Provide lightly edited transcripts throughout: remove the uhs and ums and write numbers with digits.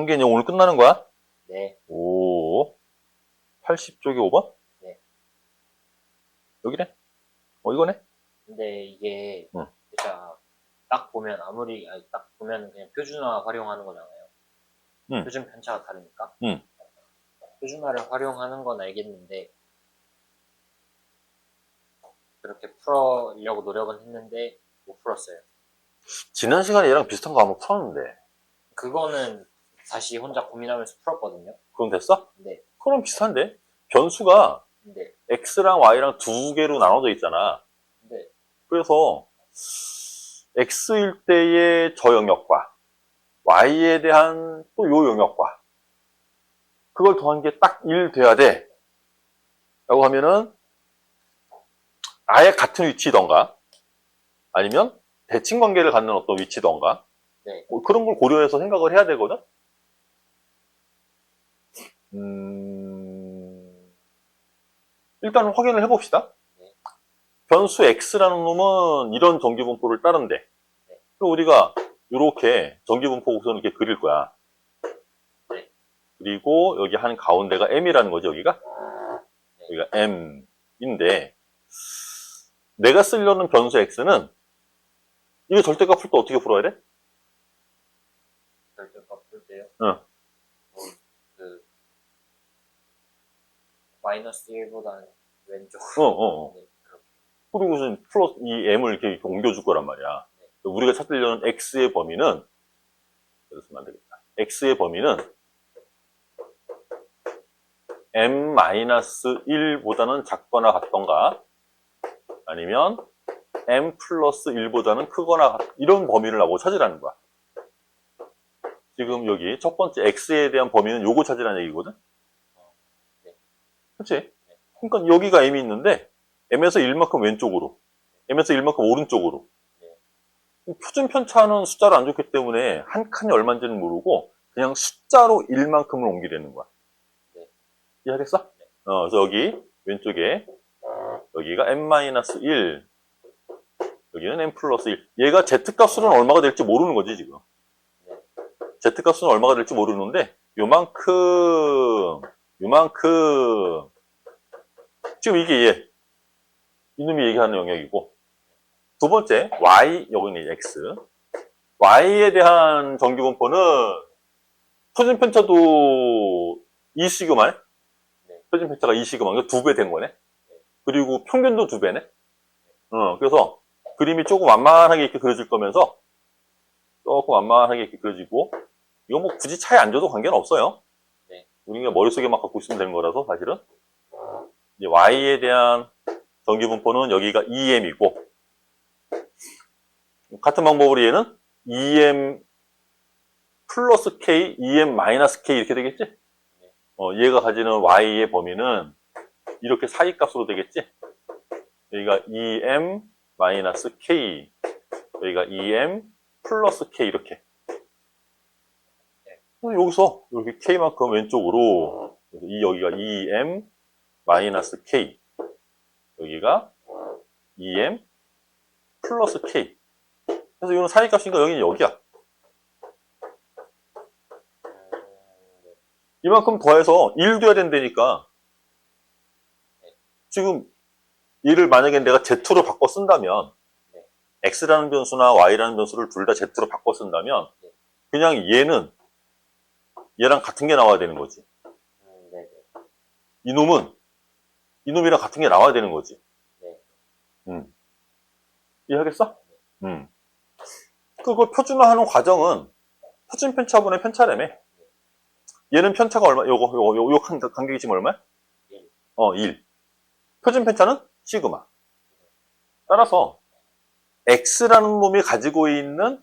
한계는 오늘 끝나는 거야? 네. 오. 80쪽이 5번? 네. 여기네? 이거네? 근데 이게 응. 진짜 딱 보면 딱 보면 그냥 표준화 활용하는 거잖아요. 응. 표준 편차가 다르니까. 응. 표준화를 활용하는 건 알겠는데 그렇게 풀으려고 노력은 했는데 못 풀었어요. 지난 시간에 얘랑 비슷한 거 한번 풀었는데. 그거는 다시 혼자 고민하면서 풀었거든요. 그럼 됐어? 네. 그럼 비슷한데? 변수가 네. X랑 Y랑 두 개로 나눠져 있잖아. 네. 그래서 X일 때의 저 영역과 Y에 대한 또 요 영역과 그걸 더한 게 딱 1 돼야 돼. 라고 하면은 아예 같은 위치던가 아니면 대칭 관계를 갖는 어떤 위치던가 네. 그런 걸 고려해서 생각을 해야 되거든. 일단 확인을 해봅시다. 네. 변수 x라는 놈은 이런 전기분포를 따른대. 네. 그럼 우리가 이렇게 전기분포 곡선을 이렇게 그릴 거야. 네. 그리고 여기 한 가운데가 m이라는 거죠, 여기가? 네. 여기가 m인데 내가 쓰려는 변수 x는 이게 절대값 풀 때 어떻게 풀어야 돼? 절대값 풀 때요? 응. 그 마이너스 1보다는 왼쪽. 네, 그렇게. 그리고 무슨 플러스 이 m을 이렇게 옮겨줄 거란 말이야. 네. 우리가 찾으려는 x의 범위는 여기서 쓰면 안 되겠다. x의 범위는 m-1보다는 작거나 같던가 아니면 m 플러스 1보다는 크거나 이런 범위를 나보고 찾으라는 거야. 지금 여기 첫 번째 x에 대한 범위는 요거 찾으라는 얘기거든. 네. 그렇지? 그러니까 여기가 m이 있는데 m에서 1만큼 왼쪽으로 m에서 1만큼 오른쪽으로. 표준 편차는 숫자를 안 줬기 때문에 한 칸이 얼마인지는 모르고 그냥 숫자로 1만큼을 옮기려는 거야. 네. 이해하겠어? 네. 그래서 여기 왼쪽에 여기가 m-1 여기는 m 플러스 1 얘가 z값으로는 얼마가 될지 모르는 거지 지금. 네. z값은 얼마가 될지 모르는데 요만큼 지금 이게 얘 이놈이 얘기하는 영역이고 두 번째 y 여기는 x y에 대한 전기분포는 표준 편차도 2시그마네. 네. 표준 편차가 2시그마 이거 2배 된 거네. 네. 그리고 평균도 2배네. 그래서 그림이 조금 완만하게 이렇게 그려질 거면서 조금 완만하게 이렇게 그려지고 이거 뭐 굳이 차이 안 줘도 관계는 없어요. 네. 우리가 머릿속에만 갖고 있으면 되는 거라서 사실은 이제 y에 대한 전기분포는 여기가 EM이고 같은 방법으로 얘는 EM 플러스 K, EM 마이너스 K 이렇게 되겠지? 네. 얘가 가지는 Y의 범위는 이렇게 사이값으로 되겠지? 여기가 EM 마이너스 K, 여기가 EM 플러스 K 이렇게. 여기서 이렇게 K만큼 왼쪽으로 여기가 EM 마이너스 K, 여기가 EM 플러스 K. 그래서 이거는 사이값이니까 여기는 여기야. 이만큼 더해서 1 돼야 된다니까. 지금 얘를 만약에 내가 Z로 바꿔 쓴다면 X라는 변수나 Y라는 변수를 둘 다 Z로 바꿔 쓴다면 그냥 얘는 얘랑 같은 게 나와야 되는 거지. 이놈은 이놈이랑 같은 게 나와야 되는 거지. 이해하겠어? 그걸 표준화하는 과정은 표준 편차분의 편차라며. 얘는 편차가 얼마? 요 간격이 지금 얼마야? 1. 표준 편차는 시그마. 따라서 x라는 놈이 가지고 있는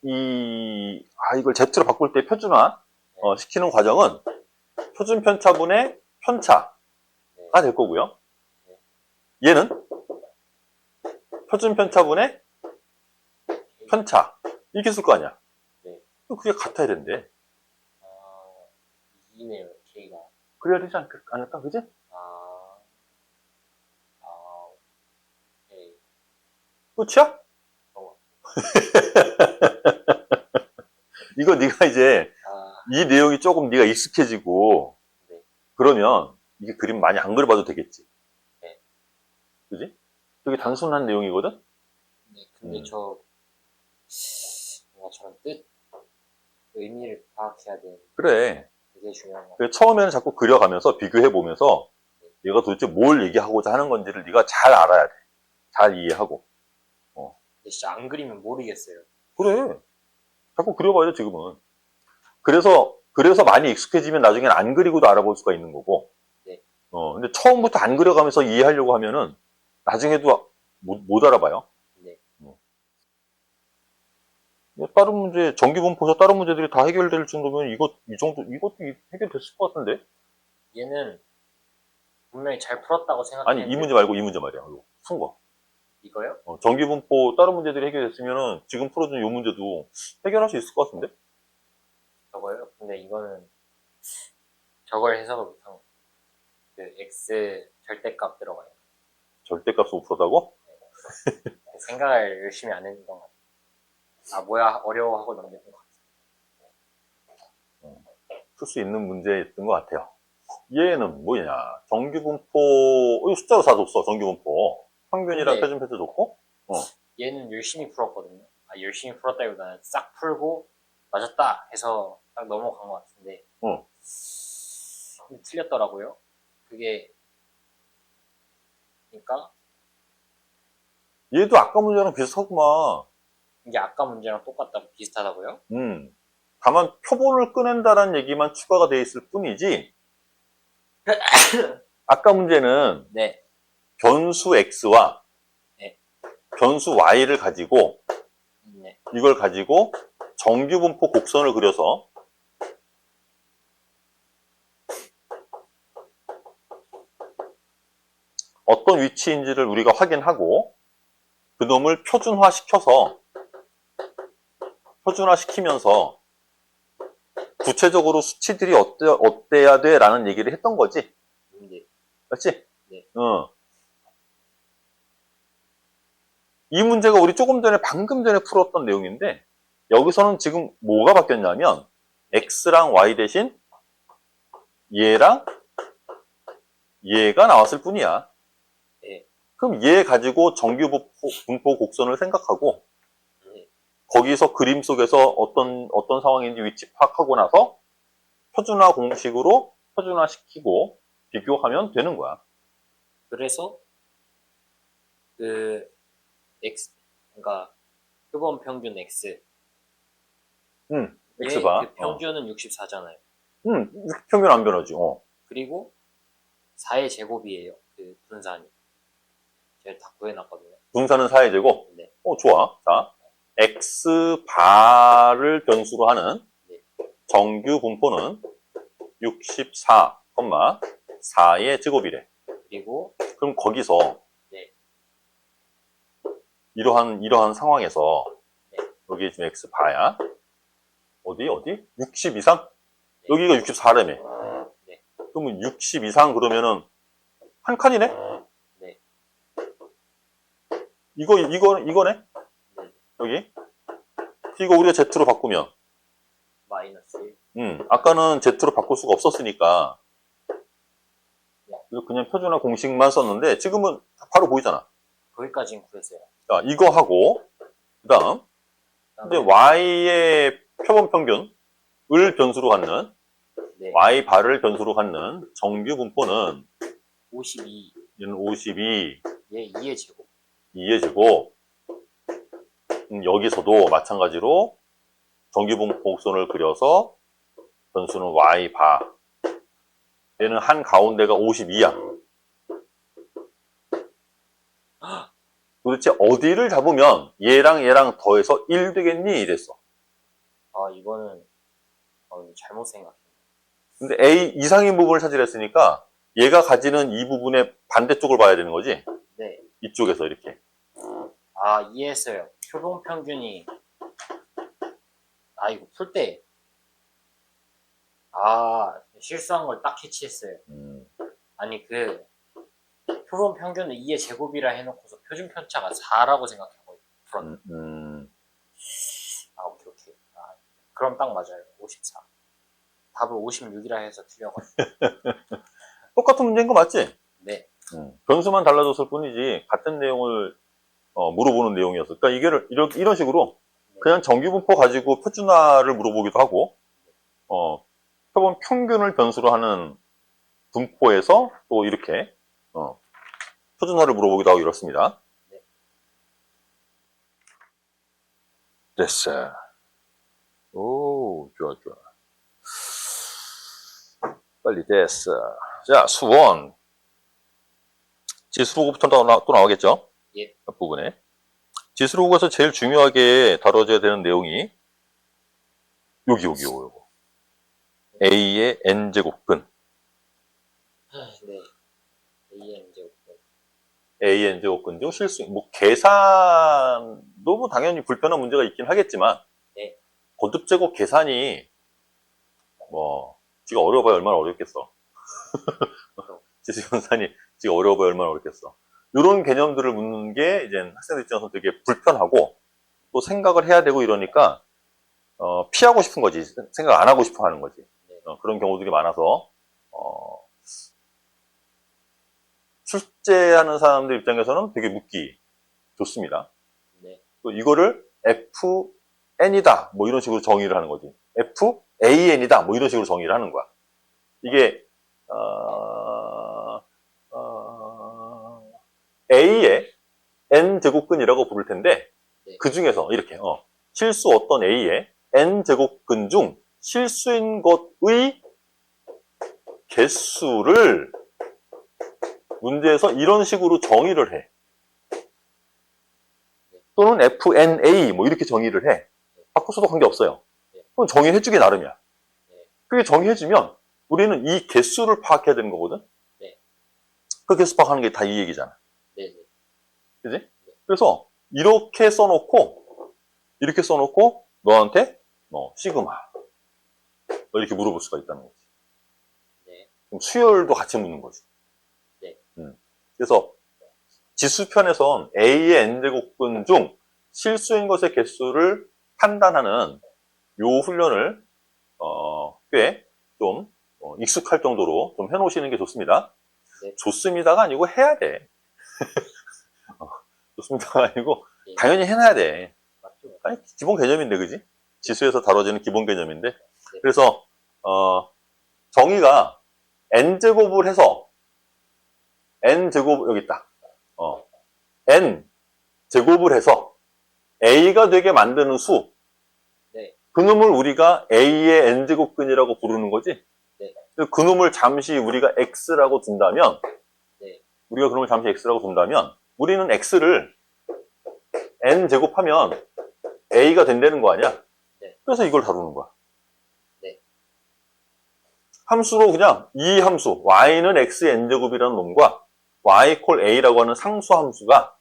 이걸 z로 바꿀 때 표준화 시키는 과정은 표준 편차분의 편차가 될 거고요. 얘는 표준 편차분의 편차 이렇게 쓸 거 아니야. 그게 같아야 된대. 이네요, K가. 그래야 되지 않을까, 그지? 오케이. 끝이야? 이거 네가 이제 이 내용이 조금 네가 익숙해지고 네. 그러면 이게 그림 많이 안 그려봐도 되겠지. 네. 그지? 되게 단순한 내용이거든? 네, 근데 뭔가 저런 뜻, 의미를 파악해야 되는 그래. 되게 중요한 것 같아요. 그래서 처음에는 자꾸 그려가면서 비교해보면서 얘가 도대체 뭘 얘기하고자 하는 건지를 네가 잘 알아야 돼. 잘 이해하고. 근데 진짜 안 그리면 모르겠어요. 그래. 자꾸 그려봐요, 지금은. 그래서 많이 익숙해지면 나중엔 안 그리고도 알아볼 수가 있는 거고. 네. 근데 처음부터 안 그려가면서 이해하려고 하면은 나중에도 못 알아봐요. 네. 다른 문제, 정규분포에서 다른 문제들이 다 해결될 정도면 이것도 해결됐을 것 같은데? 얘는 분명히 잘 풀었다고 아니, 생각했는데 이 문제 말고 이 문제 말이야. 이거 푼 거. 이거요? 정규분포 다른 문제들이 해결됐으면은 지금 풀어준 이 문제도 해결할 수 있을 것 같은데? 저거요? 근데 이거는 저걸 해석을 못한 거. 그 x 절대값 들어가요. 절대값을 못 풀었다고? 생각을 열심히 안 했던 것 같아요. 아 뭐야 어려워하고 넘겼던 것 같아요. 풀 수 있는 문제였던 것 같아요. 얘는 뭐냐? 정규분포, 이거 숫자로 다 줬어, 정규분포. 평균이랑 근데 표준편도 줬고. 얘는 열심히 풀었거든요. 아 열심히 풀었다기보다는 싹 풀고 맞았다 해서 딱 넘어간 것 같은데 어. 근데 틀렸더라고요. 그게 그러니까 얘도 아까 문제랑 비슷하구만. 이게 아까 문제랑 똑같다고 비슷하다고요? 다만 표본을 꺼낸다는 얘기만 추가가 돼 있을 뿐이지. 아까 문제는 네. 변수 x와 네. 변수 y를 가지고 네. 이걸 가지고 정규분포 곡선을 그려서 어떤 위치인지를 우리가 확인하고 그놈을 표준화시키면서 구체적으로 수치들이 어때야 돼? 라는 얘기를 했던 거지. 네. 맞지? 네. 이 문제가 우리 방금 전에 풀었던 내용인데, 여기서는 지금 뭐가 바뀌었냐면, x랑 y 대신 얘랑 얘가 나왔을 뿐이야. 네. 그럼 얘 가지고 정규분포 곡선을 생각하고, 네. 거기서 그림 속에서 어떤 상황인지 위치 파악하고 나서 표준화 공식으로 표준화시키고 비교하면 되는 거야. 그래서 그 x 그러니까 표본 평균 x x바. 그 평균은 64잖아요. 평균 안 변하지. 그리고 4의 제곱이에요. 그 분산이. 제가 다 구해놨거든요. 분산은 4의 제곱. 네. 좋아. 자, x바를 변수로 하는 네. 정규 분포는 64,4의 제곱이래. 그리고 그럼 거기서 네. 이러한 상황에서 네. 여기 지금 x바야. 어디? 60 이상? 네. 여기가 64래며. 네. 그러면 60 이상 그러면은 한 칸이네? 네. 이거네? 네. 여기? 이거 우리가 Z로 바꾸면 마이너스 아까는 Z로 바꿀 수가 없었으니까 네. 이거 그냥 표준화 공식만 썼는데 지금은 바로 보이잖아. 거기까지는 구했어요. 자, 이거 하고 그다음 이제 y의 표본 평균을 변수로 갖는 네. y 바를 변수로 갖는 정규 분포는 52. 얘는 52, 얘 2의 제곱. 2의 제곱. 여기서도 마찬가지로 정규 분포 곡선을 그려서 변수는 y 바. 얘는 한 가운데가 52야. 도대체 어디를 잡으면 얘랑 더해서 1 되겠니? 이랬어. 아 이거는 잘못 생각했네. 근데 A 이상인 부분을 찾으랬으니까 얘가 가지는 이 부분의 반대쪽을 봐야 되는 거지? 네. 이쪽에서 이렇게. 아 이해했어요. 표본 평균이 이거 풀 때 실수한 걸 딱 캐치했어요. 아니 그 표본 평균을 2의 제곱이라 해놓고서 표준 편차가 4라고 생각하고 풀었네. 음. 오케이. 그럼 딱 맞아요. 54. 답을 56이라 해서 틀려가지고. 똑같은 문제인 거 맞지? 네. 변수만 달라졌을 뿐이지 같은 내용을 물어보는 내용이었어. 그러니까 이런 식으로 그냥 정규분포 가지고 표준화를 물어보기도 하고, 표본 평균을 변수로 하는 분포에서 또 이렇게 표준화를 물어보기도 하고 이렇습니다. 네. 됐어. 오, 좋아, 좋아. 빨리 됐어. 자, 수원. 지수로고부터 또 나오겠죠? 예. 앞부분에. 지수로고에서 제일 중요하게 다뤄져야 되는 내용이 요거. A의 N제곱근. 네. AN 제곱근. A N제곱근 중 실수, 계산도 뭐 당연히 불편한 문제가 있긴 하겠지만, 네. 고듭제곱 계산이, 지가 어려워봐야 얼마나 어렵겠어. 지수연산이 지가 어려워봐야 얼마나 어렵겠어. 이런 개념들을 묻는 게 이제 학생들 입장에서 되게 불편하고, 또 생각을 해야 되고 이러니까, 피하고 싶은 거지. 생각 안 하고 싶어 하는 거지. 네. 그런 경우들이 많아서, 출제하는 사람들 입장에서는 되게 묻기 좋습니다. 네. 또 이거를 FN이다. 뭐 이런 식으로 정의를 하는 거지. FAN이다. 뭐 이런 식으로 정의를 하는 거야. 이게, A의 N제곱근이라고 부를 텐데, 네. 그 중에서 이렇게, 실수 어떤 A의 N제곱근 중 실수인 것의 개수를 문제에서 이런 식으로 정의를 해. 또는 FNA 뭐 이렇게 정의를 해. 바꿔서도 관계없어요. 그건 정의해주기 나름이야. 그게 정의해주면 우리는 이 개수를 파악해야 되는 거거든. 그 개수 파악하는 게 다 이 얘기잖아. 그지? 그래서 이렇게 써놓고 너한테 시그마 이렇게 물어볼 수가 있다는 거지. 그럼 수열도 같이 묻는 거지. 그래서 지수편에선 A의 N제곱근 중 실수인 것의 개수를 판단하는 요 훈련을 꽤 좀 익숙할 정도로 좀 해놓으시는 게 좋습니다. 네. 좋습니다가 아니고 해야 돼. 좋습니다가 아니고 당연히 해놔야 돼. 맞죠? 아니, 기본 개념인데, 그지? 지수에서 다뤄지는 기본 개념인데. 그래서 정의가 N제곱을 해서 N제곱 여기 있다. N제곱을 해서 A가 되게 만드는 수. 네. 그놈을 우리가 A의 N제곱근이라고 부르는 거지. 네. 그놈을 잠시 우리가 X라고 둔다면, 네. 우리는 X를 N제곱하면 A가 된다는 거 아니야? 네. 그래서 이걸 다루는 거야. 네. 함수로 그냥 이 함수, Y는 X의 N제곱이라는 놈과 Y 콜 A라고 하는 상수 함수가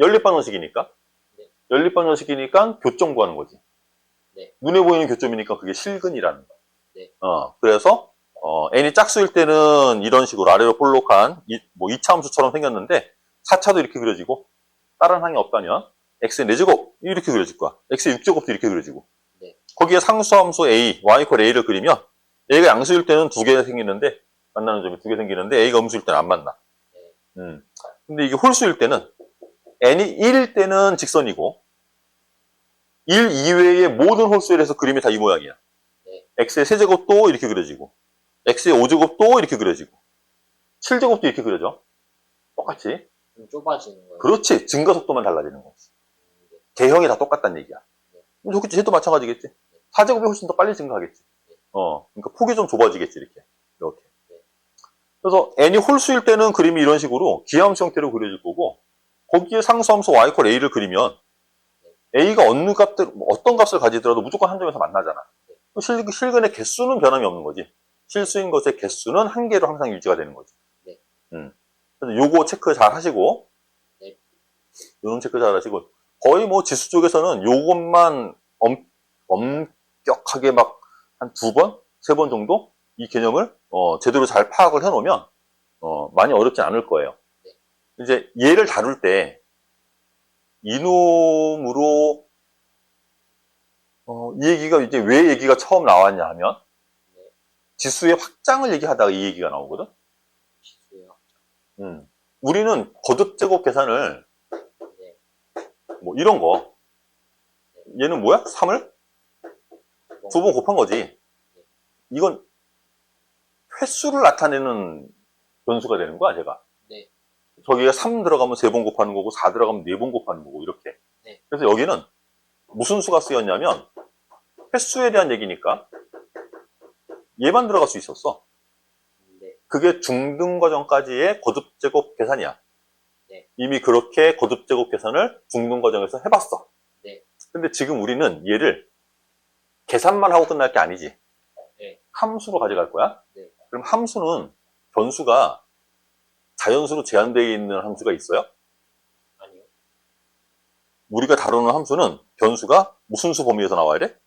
연립방정식이니까. 네. 연립방정식이니까 교점 구하는 거지. 네. 눈에 보이는 교점이니까 그게 실근이라는 거야. 네. 그래서, n이 짝수일 때는 이런 식으로 아래로 볼록한, 2차 함수처럼 생겼는데, 4차도 이렇게 그려지고, 다른 항이 없다면, x의 4제곱, 이렇게 그려질 거야. x의 6제곱도 이렇게 그려지고. 네. 거기에 상수함수 a, y 콜 a를 그리면, a가 양수일 때는 2개 생기는데, 만나는 점이 2개 생기는데, a가 음수일 때는 안 만나. 근데 이게 홀수일 때는, n이 1일 때는 직선이고, 1 이외의 모든 홀수에 서 그림이 다 이 모양이야. x의 세제곱도 이렇게 그려지고, x의 5제곱도 이렇게 그려지고, 7제곱도 이렇게 그려져. 똑같이. 좀 좁아지는 거예요. 그렇지. 증가 속도만 달라지는 거지. 개형이 다 똑같다는 얘기야. 좋겠지. 쟤도 마찬가지겠지. 4제곱이 훨씬 더 빨리 증가하겠지. 그러니까 폭이 좀 좁아지겠지, 이렇게. 그래서 n이 홀수일 때는 그림이 이런 식으로 기하함수 형태로 그려질 거고, 거기에 상수함수 y 콜 a를 그리면 a가 어떤 값을 가지더라도 무조건 한 점에서 만나잖아. 실근의 개수는 변함이 없는 거지. 실수인 것의 개수는 한 개로 항상 유지가 되는 거지. 그래서 요거 체크 잘 하시고, 요런 체크 잘 하시고, 거의 지수 쪽에서는 요것만 엄격하게 막 한 2번, 3번 정도 이 개념을 제대로 잘 파악을 해놓으면 많이 어렵지 않을 거예요. 이제 얘를 다룰 때 이놈으로 이 얘기가 이제 왜 얘기가 처음 나왔냐 하면 지수의 확장을 얘기하다가 이 얘기가 나오거든. 지수요. 우리는 거듭제곱 계산을 네. 뭐 이런 거 얘는 뭐야? 3을 두 번 곱한 거지. 이건 횟수를 나타내는 변수가 되는 거야, 제가. 네. 저기가 3 들어가면 3번 곱하는 거고 4 들어가면 4번 곱하는 거고 이렇게. 네. 그래서 여기는 무슨 수가 쓰였냐면 횟수에 대한 얘기니까 얘만 들어갈 수 있었어. 네. 그게 중등 과정까지의 거듭제곱 계산이야. 네. 이미 그렇게 거듭제곱 계산을 중등 과정에서 해봤어. 네. 근데 지금 우리는 얘를 계산만 하고 끝날 게 아니지. 네. 함수로 가져갈 거야. 네. 그럼 함수는 변수가 자연수로 제한되어 있는 함수가 있어요? 아니요. 우리가 다루는 함수는 변수가 무슨 수 범위에서 나와야 돼?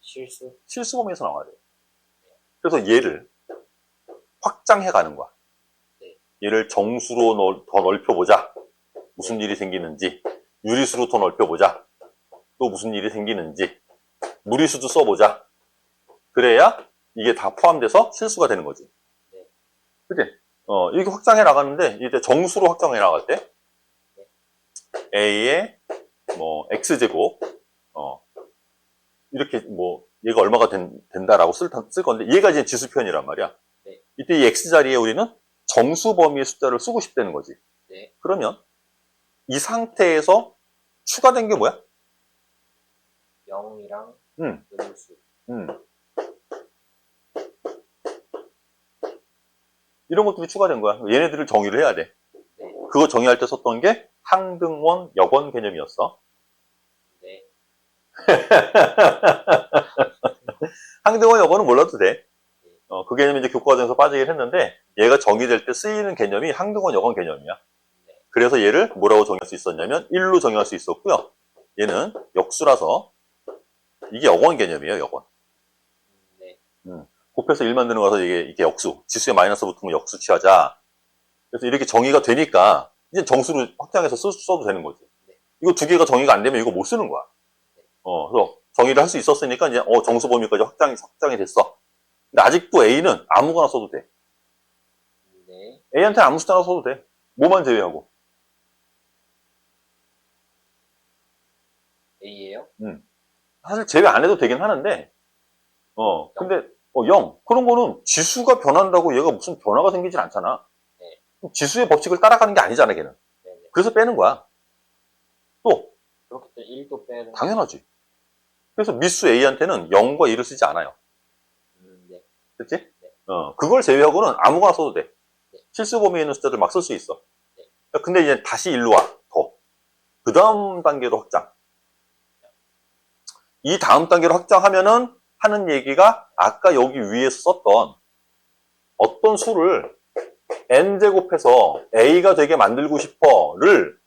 실수. 실수 범위에서 나와야 돼. 그래서 얘를 확장해 가는 거야. 네. 얘를 정수로 더 넓혀보자. 무슨 일이 생기는지. 유리수로 더 넓혀보자. 또 무슨 일이 생기는지. 무리수도 써보자. 그래야 이게 다 포함돼서 실수가 되는 거지. 네. 그치? 이렇게 확장해 나가는데, 이제 정수로 확장해 나갈 때, A의 뭐 X제곱, 이렇게 뭐 얘가 얼마가 된다라고 쓸 건데, 얘가 이제 지수 표현이란 말이야. 네. 이때 이 X 자리에 우리는 정수 범위의 숫자를 쓰고 싶다는 거지. 네. 그러면 이 상태에서 추가된 게 뭐야? 0이랑 음수. 이런 것들이 추가된 거야. 얘네들을 정의를 해야 돼. 네. 그거 정의할 때 썼던 게 항등원, 역원 개념이었어. 네. 항등원, 역원은 몰라도 돼. 그 개념이 이제 교과과정에서 빠지긴 했는데, 얘가 정의될 때 쓰이는 개념이 항등원, 역원 개념이야. 네. 그래서 얘를 뭐라고 정의할 수 있었냐면 1로 정의할 수 있었고요. 얘는 역수라서 이게 역원 개념이에요, 역원. 네. 곱해서 1 만드는 거라서 이게 역수. 지수에 마이너스 붙으면 역수 취하자. 그래서 이렇게 정의가 되니까 이제 정수로 확장해서 써도 되는 거지. 네. 이거 두 개가 정의가 안 되면 이거 못 쓰는 거야. 네. 그래서 정의를 할 수 있었으니까 이제 정수 범위까지 확장이 됐어. 근데 아직도 A는 아무거나 써도 돼. 네. A한테 아무 숫자나 써도 돼. 뭐만 제외하고. A예요? 사실 제외 안 해도 되긴 하는데, 근데, 0. 그런 거는 지수가 변한다고 얘가 무슨 변화가 생기진 않잖아. 네. 지수의 법칙을 따라가는 게 아니잖아, 걔는. 네네. 그래서 빼는 거야. 또, 그렇기 때문에 1도 빼는. 당연하지. 그래서 미수 A한테는 0과 2를 쓰지 않아요. 네. 그치? 네. 그걸 제외하고는 아무거나 써도 돼. 네. 실수 범위에 있는 숫자들 막 쓸 수 있어. 네. 근데 이제 다시 일로 와, 더. 그 다음 단계로 확장. 이 다음 단계로 확장하면은 하는 얘기가 아까 여기 위에서 썼던 어떤 수를 n제곱해서 a가 되게 만들고 싶어를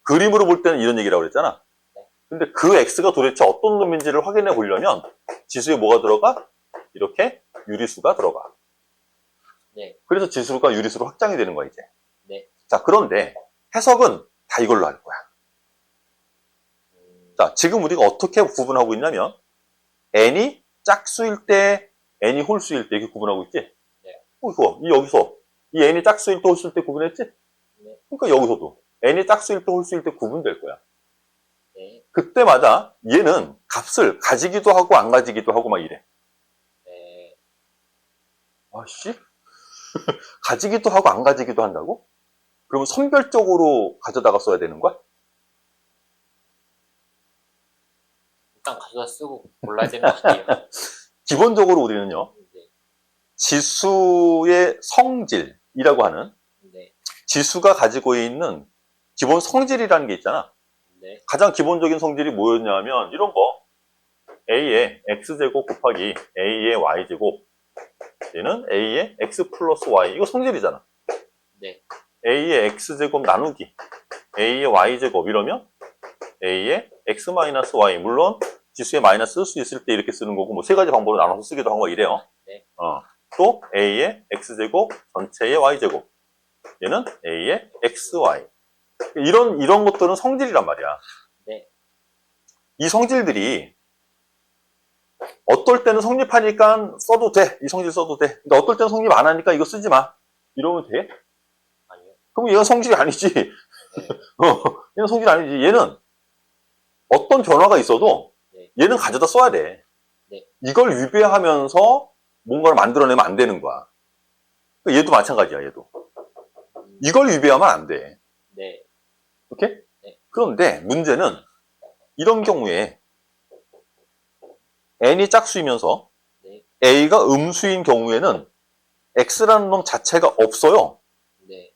그림으로 볼 때는 이런 얘기라고 그랬잖아. 근데 그 x가 도대체 어떤 놈인지를 확인해 보려면 지수에 뭐가 들어가? 이렇게 유리수가 들어가. 네. 그래서 지수가 유리수로 확장이 되는 거야, 이제. 네. 자, 그런데 해석은 다 이걸로 할 거야. 자, 지금 우리가 어떻게 구분하고 있냐면 n이 짝수일 때, n이 홀수일 때 이렇게 구분하고 있지? 네. 이거, 여기서 이 n이 짝수일 때 홀수일 때 구분했지? 네. 그러니까 여기서도 n이 짝수일 때 홀수일 때 구분될 거야. 네. 그때마다 얘는 값을 가지기도 하고 안 가지기도 하고 막 이래. 네. 아씨? 가지기도 하고 안 가지기도 한다고? 그러면 선별적으로 가져다가 써야 되는 거야? 일단 가져다 쓰고 골라야 되는 거 아니에요? 기본적으로 우리는요, 네. 지수의 성질이라고 하는 네. 지수가 가지고 있는 기본 성질이라는 게 있잖아. 네. 가장 기본적인 성질이 뭐였냐면 이런 거. a의 x제곱 곱하기 a의 y제곱. 얘는 a의 x 플러스 y. 이거 성질이잖아. 네. a의 x제곱 나누기 a의 y제곱 이러면 a의 x 마이너스 y. 물론 지수에 마이너스 쓸 수 있을 때 이렇게 쓰는 거고 뭐 세 가지 방법으로 나눠서 쓰기도 하고 이래요. 네. 또 a의 x제곱 전체의 y제곱. 얘는 a의 xy. 이런 것들은 성질이란 말이야. 네. 이 성질들이 어떨 때는 성립하니까 써도 돼. 이 성질 써도 돼. 근데 어떨 때는 성립 안 하니까 이거 쓰지 마. 이러면 돼? 아니요. 그럼 얘가 성질이 아니지. 네. 얘는 성질이 아니지. 얘는 어떤 변화가 있어도 네. 얘는 가져다 써야 돼. 네. 이걸 위배하면서 뭔가를 만들어내면 안 되는 거야. 그러니까 얘도 마찬가지야, 얘도. 이걸 위배하면 안 돼. 네. 오케이? 네. 그런데 문제는 이런 경우에 n이 짝수이면서 네. a가 음수인 경우에는 x라는 놈 자체가 없어요. 네.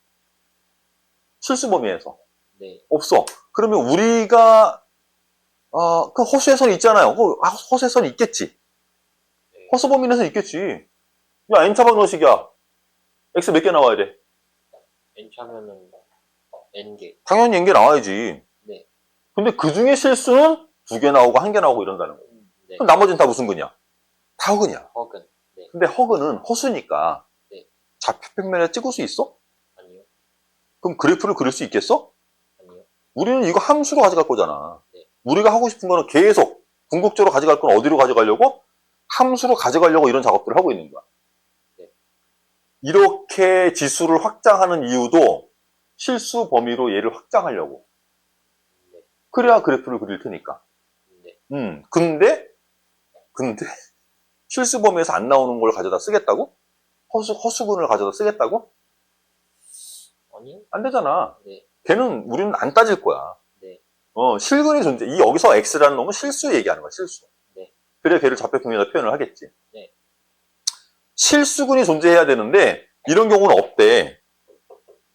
실수 범위에서. 네. 없어. 그러면 우리가 그 허수애선이 있잖아요. 허수애선이 있겠지. 네. 허수 범위 내에서 있겠지. 야, n차방 너식이야. x 몇 개 나와야 돼? n 차면은 n개. 당연히 n개 나와야지. 네. 근데 근데 그 중에 실수는 2개 나오고 1개 나오고 이런다는 거야. 네. 그럼 나머지는 다 무슨 근이야? 다 허근이야. 허근. 네. 근데 허근은 허수니까 네. 좌표평면에 찍을 수 있어? 아니요. 그럼 그래프를 그릴 수 있겠어? 아니요. 우리는 이거 함수로 가져갈 거잖아. 네. 우리가 하고 싶은 거는 계속 궁극적으로 가져갈 건 어디로 가져가려고? 함수로 가져가려고 이런 작업들을 하고 있는 거야. 네. 이렇게 지수를 확장하는 이유도 실수 범위로 얘를 확장하려고. 네. 그래야 그래프를 그릴 테니까. 네. 근데 실수 범위에서 안 나오는 걸 가져다 쓰겠다고? 허수근을 가져다 쓰겠다고? 아니요. 안 되잖아. 네. 걔는 우리는 안 따질 거야. 네. 실근이 존재. 여기서 x라는 놈은 실수 얘기하는 거야, 실수. 네. 그래야 걔를 좌표평면에다 표현을 하겠지. 네. 실수근이 존재해야 되는데 이런 경우는 없대.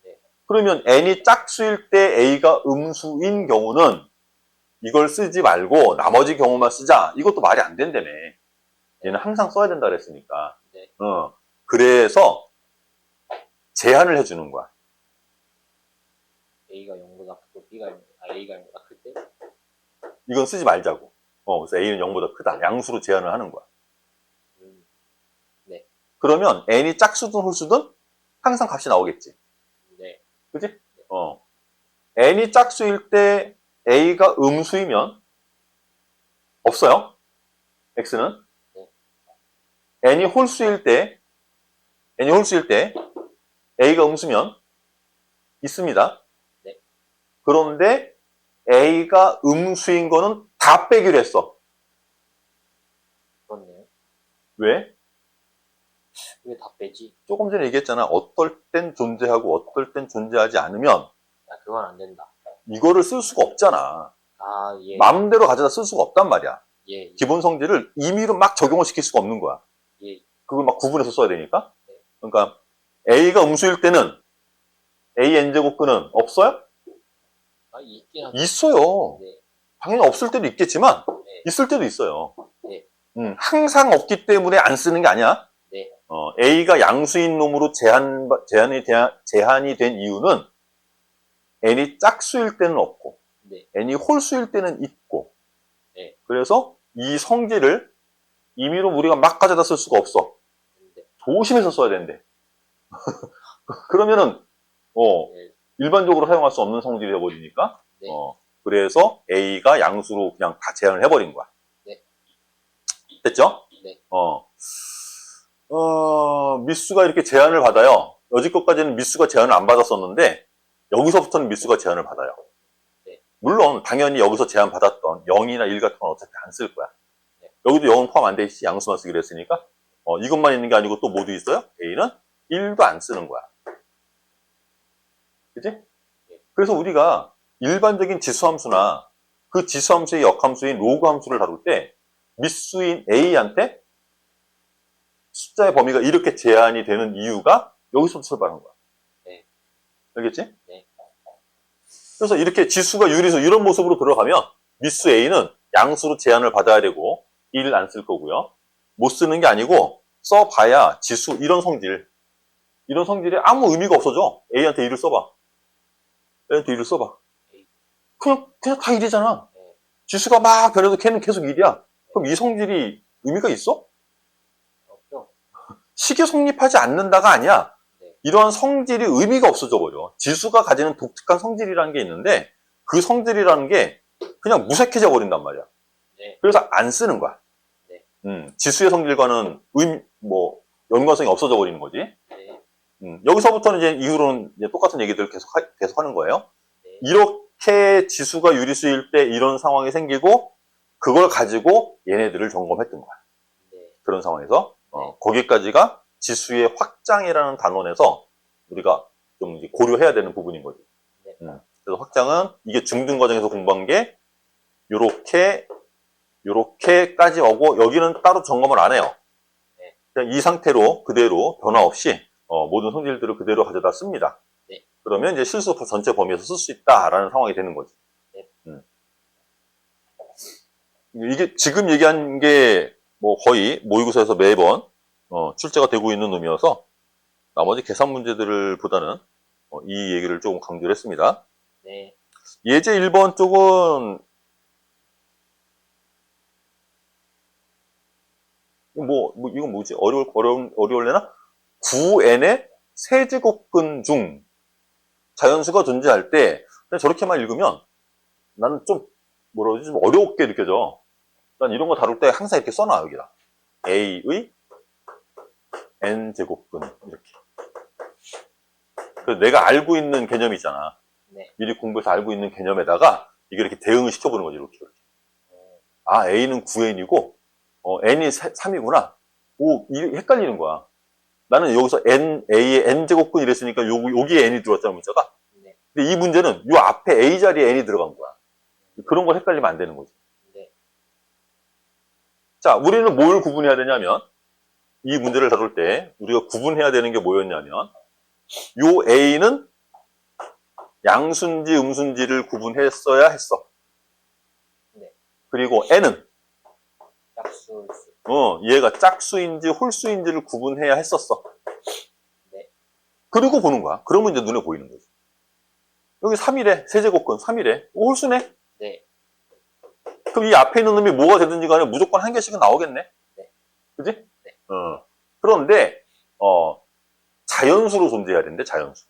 네. 그러면 n이 짝수일 때 a가 음수인 경우는 이걸 쓰지 말고 나머지 경우만 쓰자. 이것도 말이 안 된다며. 얘는 항상 써야 된다 그랬으니까. 네. 그래서 제한을 해주는 거야. a가 0보다 크고 a가 0보다 클 때? 이건 쓰지 말자고. 그래서 a는 0보다 크다. 양수로 제한을 하는 거야. 네. 그러면 n이 짝수든 홀수든 항상 값이 나오겠지. 네. 그지? n이 짝수일 때 a가 음수이면 없어요. x는. 네. n이 홀수일 때 a가 음수면 있습니다. 네. 그런데 a가 음수인 거는 다 빼기로 했어. 그렇네요. 왜? 왜 다 빼지? 조금 전에 얘기했잖아. 어떨 땐 존재하고 어떨 땐 존재하지 않으면 야, 그건 안 된다. 이거를 쓸 수가 없잖아. 아, 예. 마음대로 가져다 쓸 수가 없단 말이야. 예. 기본 성질을 임의로 막 적용을 시킬 수가 없는 거야. 예. 그걸 막 구분해서 써야 되니까. 네. 그러니까 A가 음수일 때는 A n제곱근은 없어요? 아, 있긴 한데. 있어요. 네. 당연히 없을 때도 있겠지만 네. 있을 때도 있어요. 네. 항상 없기 때문에 안 쓰는 게 아니야. 네. A가 양수인 놈으로 제한이 된 이유는 n이 짝수일 때는 없고 네. n이 홀수일 때는 있고. 네. 그래서 이 성질을 임의로 우리가 막 가져다 쓸 수가 없어. 네. 조심해서 써야 된대. 그러면은 네. 일반적으로 사용할 수 없는 성질이 되어버리니까. 네. 그래서 A가 양수로 그냥 다 제한을 해버린 거야. 네. 됐죠? 네. 미수가 이렇게 제한을 받아요. 여지껏까지는 미수가 제한을 안 받았었는데 여기서부터는 미수가 제한을 받아요. 네. 물론 당연히 여기서 제한 받았던 0이나 1 같은 건 어차피 안 쓸 거야. 네. 여기도 0은 포함 안 돼 있지. 양수만 쓰기로 했으니까. 이것만 있는 게 아니고 또 뭐도 있어요? A는 1도 안 쓰는 거야. 그치? 네. 그래서 우리가 일반적인 지수함수나 그 지수함수의 역함수인 로그 함수를 다룰 때 미수인 A한테 숫자의 범위가 이렇게 제한이 되는 이유가 여기서부터 출발한 거야. 네. 알겠지? 네. 그래서 이렇게 지수가 유리수 이런 모습으로 들어가면 미수 A는 양수로 제한을 받아야 되고 1을 안 쓸 거고요. 못 쓰는 게 아니고 써봐야 지수 이런 성질에 아무 의미가 없어져. A한테 1을 써봐. A한테 1을 써봐. 그냥 다 1이잖아. 네. 지수가 막 변해도 걔는 계속 1이야. 그럼 이 성질이 의미가 있어? 없죠. 식이 성립하지 않는다가 아니야. 네. 이러한 성질이 의미가 없어져 버려. 지수가 가지는 독특한 성질이라는 게 있는데 그 성질이라는 게 그냥 무색해져 버린단 말이야. 네. 그래서 안 쓰는 거야. 네. 지수의 성질과는 연관성이 없어져 버리는 거지. 네. 여기서부터는 이제 이후로는 이제 똑같은 얘기들을 계속 하는 거예요. 네. 이렇게 지수가 유리수일 때 이런 상황이 생기고, 그걸 가지고 얘네들을 점검했던 거야. 네. 그런 상황에서. 네. 거기까지가 지수의 확장이라는 단원에서 우리가 좀 이제 고려해야 되는 부분인 거지. 네. 그래서 확장은 이게 중등 과정에서 공부한 게 요렇게까지 오고, 여기는 따로 점검을 안 해요. 네. 그냥 이 상태로 그대로 변화 없이 모든 성질들을 그대로 가져다 씁니다. 네. 그러면 이제 실수 전체 범위에서 쓸 수 있다라는 상황이 되는 거지. 네. 이게 지금 얘기한 게 거의 모의고사에서 매번 출제가 되고 있는 놈이어서 나머지 계산 문제들을 보다는 이 얘기를 조금 강조를 했습니다. 네. 예제 1번 쪽은 이건 뭐지? 어려울래나? 9n의 세제곱근 중 자연수가 존재할 때, 그냥 저렇게만 읽으면 나는 좀 어렵게 느껴져. 난 이런 거 다룰 때 항상 이렇게 써놔, 여기다. A의 n제곱근, 이렇게. 그래서 내가 알고 있는 개념이 있잖아. 네. 미리 공부해서 알고 있는 개념에다가 이게 이렇게 대응을 시켜보는 거지, 이렇게. 아, A는 9n이고, n이 3이구나. 이게 헷갈리는 거야. 나는 여기서 A의 n제곱근 이랬으니까 여기에 n이 들어왔잖아, 문자가. 네. 근데 이 문제는 요 앞에 A 자리에 n이 들어간 거야. 그런 걸 헷갈리면 안 되는 거지. 네. 자, 우리는 뭘 구분해야 되냐면, 이 문제를 다룰 때 우리가 구분해야 되는 게 뭐였냐면, 요 A는 양수인지 음수인지를 구분했어야 했어. 네. 그리고 N은 약수. 얘가 짝수인지 홀수인지를 구분해야 했었어. 네. 그리고 보는 거야. 그러면 이제 눈에 보이는 거지. 여기 3이래. 세제곱근 3이래. 홀수네. 네. 그럼 이 앞에 있는 놈이 뭐가 되든지 간에 무조건 한 개씩은 나오겠네. 네. 그지? 네. 그런데 자연수로 존재해야 되는데, 자연수.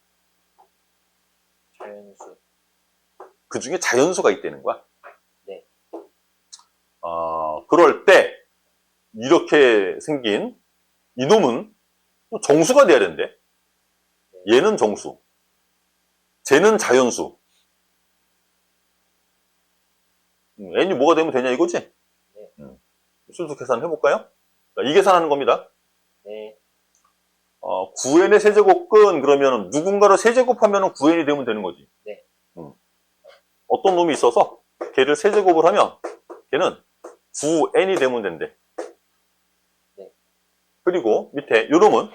자연수. 그 중에 자연수가 있다는 거야. 네. 그럴 때 이렇게 생긴 이놈은 또 정수가 돼야 된대. 네. 얘는 정수. 쟤는 자연수. n이 뭐가 되면 되냐 이거지? 네. 순수 계산 해볼까요? 자, 이 계산하는 겁니다. 네. 9n의 세제곱근, 그러면 누군가를 세제곱하면 9n이 되면 되는 거지. 네. 어떤 놈이 있어서 걔를 세제곱을 하면 걔는 9n이 되면 된대. 네. 그리고 밑에 요 놈은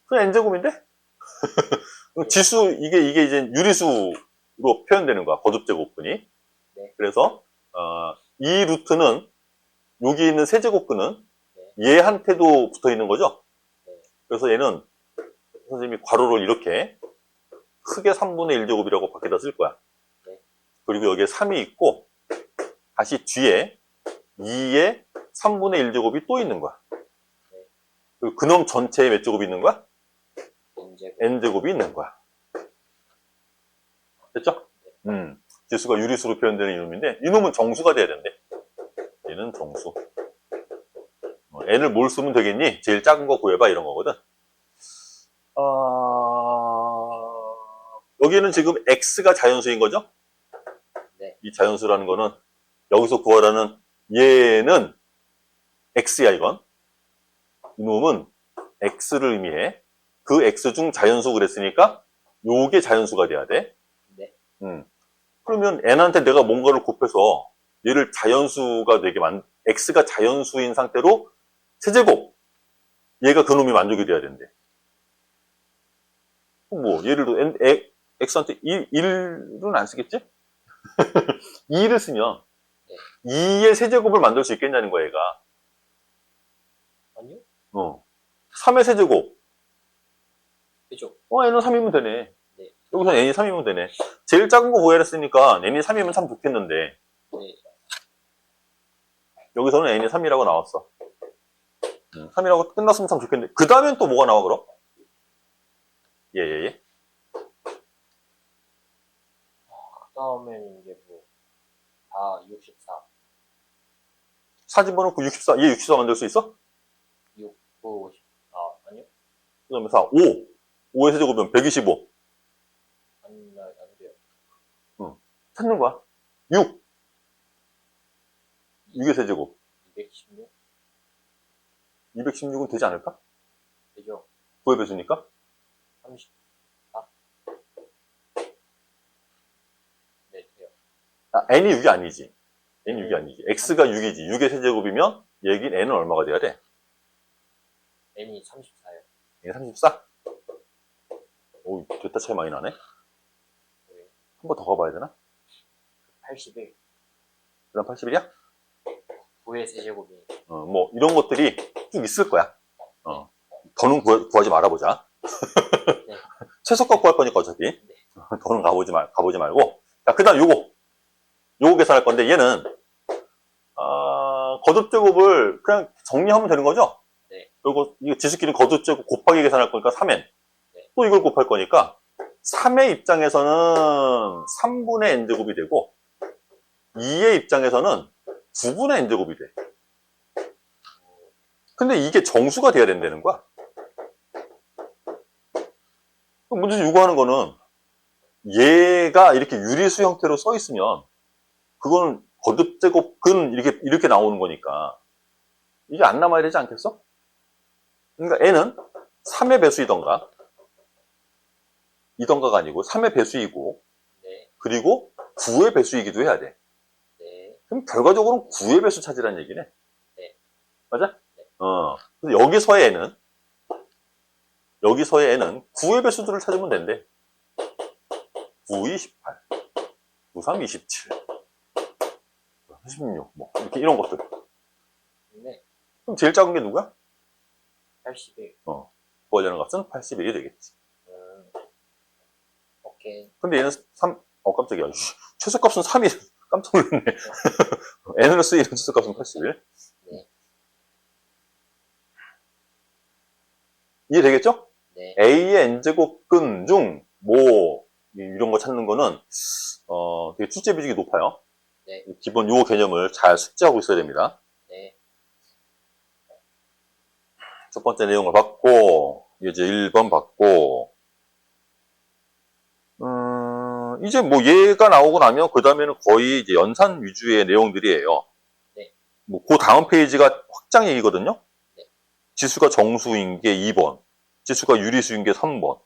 그냥 n제곱인데? 네. 지수, 이게 이제 유리수로 표현되는 거야. 거듭제곱근이. 네. 그래서 이 루트는 여기 있는 세제곱근은 네. 얘한테도 붙어 있는 거죠. 네. 그래서 얘는 선생님이 괄호를 이렇게 크게 3분의 1제곱이라고 밖에다 쓸 거야. 네. 그리고 여기에 3이 있고 다시 뒤에 2에 3분의 1제곱이 또 있는 거야. 네. 그리고 그놈 전체에 몇 제곱이 있는 거야? n제곱. n제곱이 있는 거야. 됐죠? 네. 지수가 유리수로 표현되는 이놈인데 이놈은 정수가 돼야 된대. 얘는 정수. n을 뭘 쓰면 되겠니? 제일 작은 거 구해봐, 이런 거거든. 여기는 지금 x가 자연수인 거죠? 네. 이 자연수라는 거는 여기서 구하라는 얘는 x야, 이건. 이놈은 x를 의미해. 그 x 중 자연수 그랬으니까 요게 자연수가 돼야 돼. 네. 그러면 n한테 내가 뭔가를 곱해서 얘를 자연수가 되게 x가 자연수인 상태로 세제곱. 얘가 그놈이 만족이 돼야 된대. 예를 들어 x한테 1은 안 쓰겠지? 2를 쓰면 네. 2의 세제곱을 만들 수 있겠냐는 거야, 얘가. 아니요? 3의 세제곱. 그죠? n은 3이면 되네. 네. 여기서 n이 3이면 되네. 제일 작은 거 구해라 했으니까 n이 3이면 참 좋겠는데. 네. 여기서는 n이 3이라고 나왔어. 3이라고 끝났으면 참 좋겠는데. 그 다음엔 또 뭐가 나와, 그럼? 예. 그 다음에는 이제 다 64. 4 집어넣고 64, 얘 64 만들 수 있어? 6, 9, 50. 아니요. 그 다음에 4, 5. 5의 세제곱이면 125. 안 돼요. 찾는 거야. 6. 6의 세제곱. 216? 216은 되지 않을까? 되죠. 9의 배수니까? 34? 네, 돼요. 아, n이 6이 아니지. n이 6이 아니지. x가 6이지. 6의 세제곱이면 얘긴 n은 얼마가 돼야 돼? n이 34요. n이 34? 오, 됐다 차이 많이 나네. 네. 한 번 더 가봐야 되나? 81. 그 다음 81이야? 9의 세제곱이. 뭐, 이런 것들이 쭉 있을 거야. 더는 구하지 말아보자. 네. 최소값 구할 거니까 어차피. 네. 더는 가보지 말고. 자, 그 다음 요거 계산할 건데, 얘는, 거듭제곱을 그냥 정리하면 되는 거죠? 네. 그리고 이 지수끼리 거듭제곱 곱하기 계산할 거니까 3n. 네. 또 이걸 곱할 거니까, 3의 입장에서는 3분의 n제곱이 되고, 2의 입장에서는 9분의 n제곱이 돼. 근데 이게 정수가 돼야 된다는 거야. 문제에서 요구하는 거는 얘가 이렇게 유리수 형태로 써 있으면 그거는 거듭제곱근 이렇게 나오는 거니까 이게 안 남아야 되지 않겠어? 그러니까 n은 3의 배수이던가가 아니고 3의 배수이고 네. 그리고 9의 배수이기도 해야 돼. 네. 그럼 결과적으로는 9의 배수 찾으라는 얘기네. 네. 맞아? 네. 그래서 여기서의 n은 9의 배수들을 찾으면 된대. 9, 28, 9, 3, 27, 16, 뭐, 이렇게 이런 것들. 네. 그럼 제일 작은 게 누구야? 81. 구하려는 값은 81이 되겠지. 오케이. 근데 얘는 3, 깜짝이야. 최소값은 3이, 깜짝 놀랐네. n으로 쓰이는 최소값은 81. 네. 이해되겠죠? 네. A의 n제곱근 중, 뭐, 이런 거 찾는 거는, 되게 출제 비중이 높아요. 네. 기본 요 개념을 잘 숙지하고 있어야 됩니다. 네. 첫 번째 내용을 받고, 이제 1번 받고, 이제 뭐 얘가 나오고 나면 그 다음에는 거의 이제 연산 위주의 내용들이에요. 네. 뭐 그 다음 페이지가 확장 얘기거든요. 네. 지수가 정수인 게 2번, 지수가 유리수인 게 3번,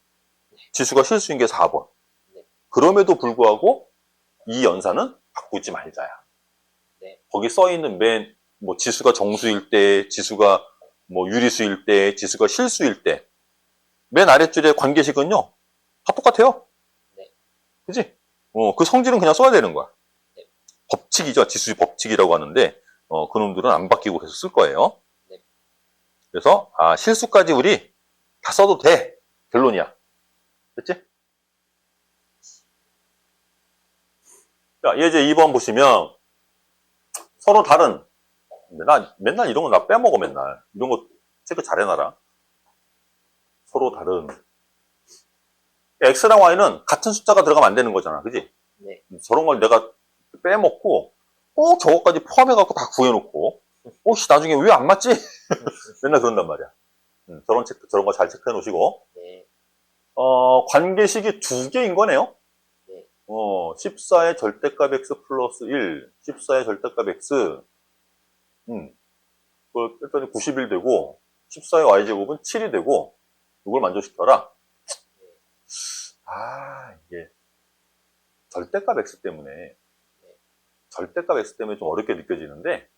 네. 지수가 실수인 게 4번. 네. 그럼에도 불구하고 이 연산은 바꾸지 말자야. 네. 거기 써 있는 뭐 지수가 정수일 때, 지수가 뭐 유리수일 때, 지수가 실수일 때, 맨 아랫줄의 관계식은요, 다 똑같아요. 네. 그지? 그 성질은 그냥 써야 되는 거야. 네. 법칙이죠. 지수의 법칙이라고 하는데, 그놈들은 안 바뀌고 계속 쓸 거예요. 네. 그래서, 실수까지 우리 다 써도 돼. 결론이야. 됐지? 자, 이제 2번 보시면, 서로 다른, 나 맨날 이런 거 나 빼먹어, 맨날. 이런 거 체크 잘 해놔라. 서로 다른. X랑 Y는 같은 숫자가 들어가면 안 되는 거잖아. 그지? 네. 저런 걸 내가 빼먹고, 꼭 저거까지 포함해갖고 다 구해놓고, 혹시 나중에 왜 안 맞지? 맨날 그런단 말이야. 저런 거 잘 체크해 놓으시고. 네. 관계식이 두 개인 거네요. 네. 14의 절대값 x 플러스 1, 14의 절대값 x, 그걸 뺐더니 91 되고, 14의 y제곱은 7이 되고, 이걸 만족시켜라. 이게, 절대값 x 때문에, 좀 어렵게 느껴지는데,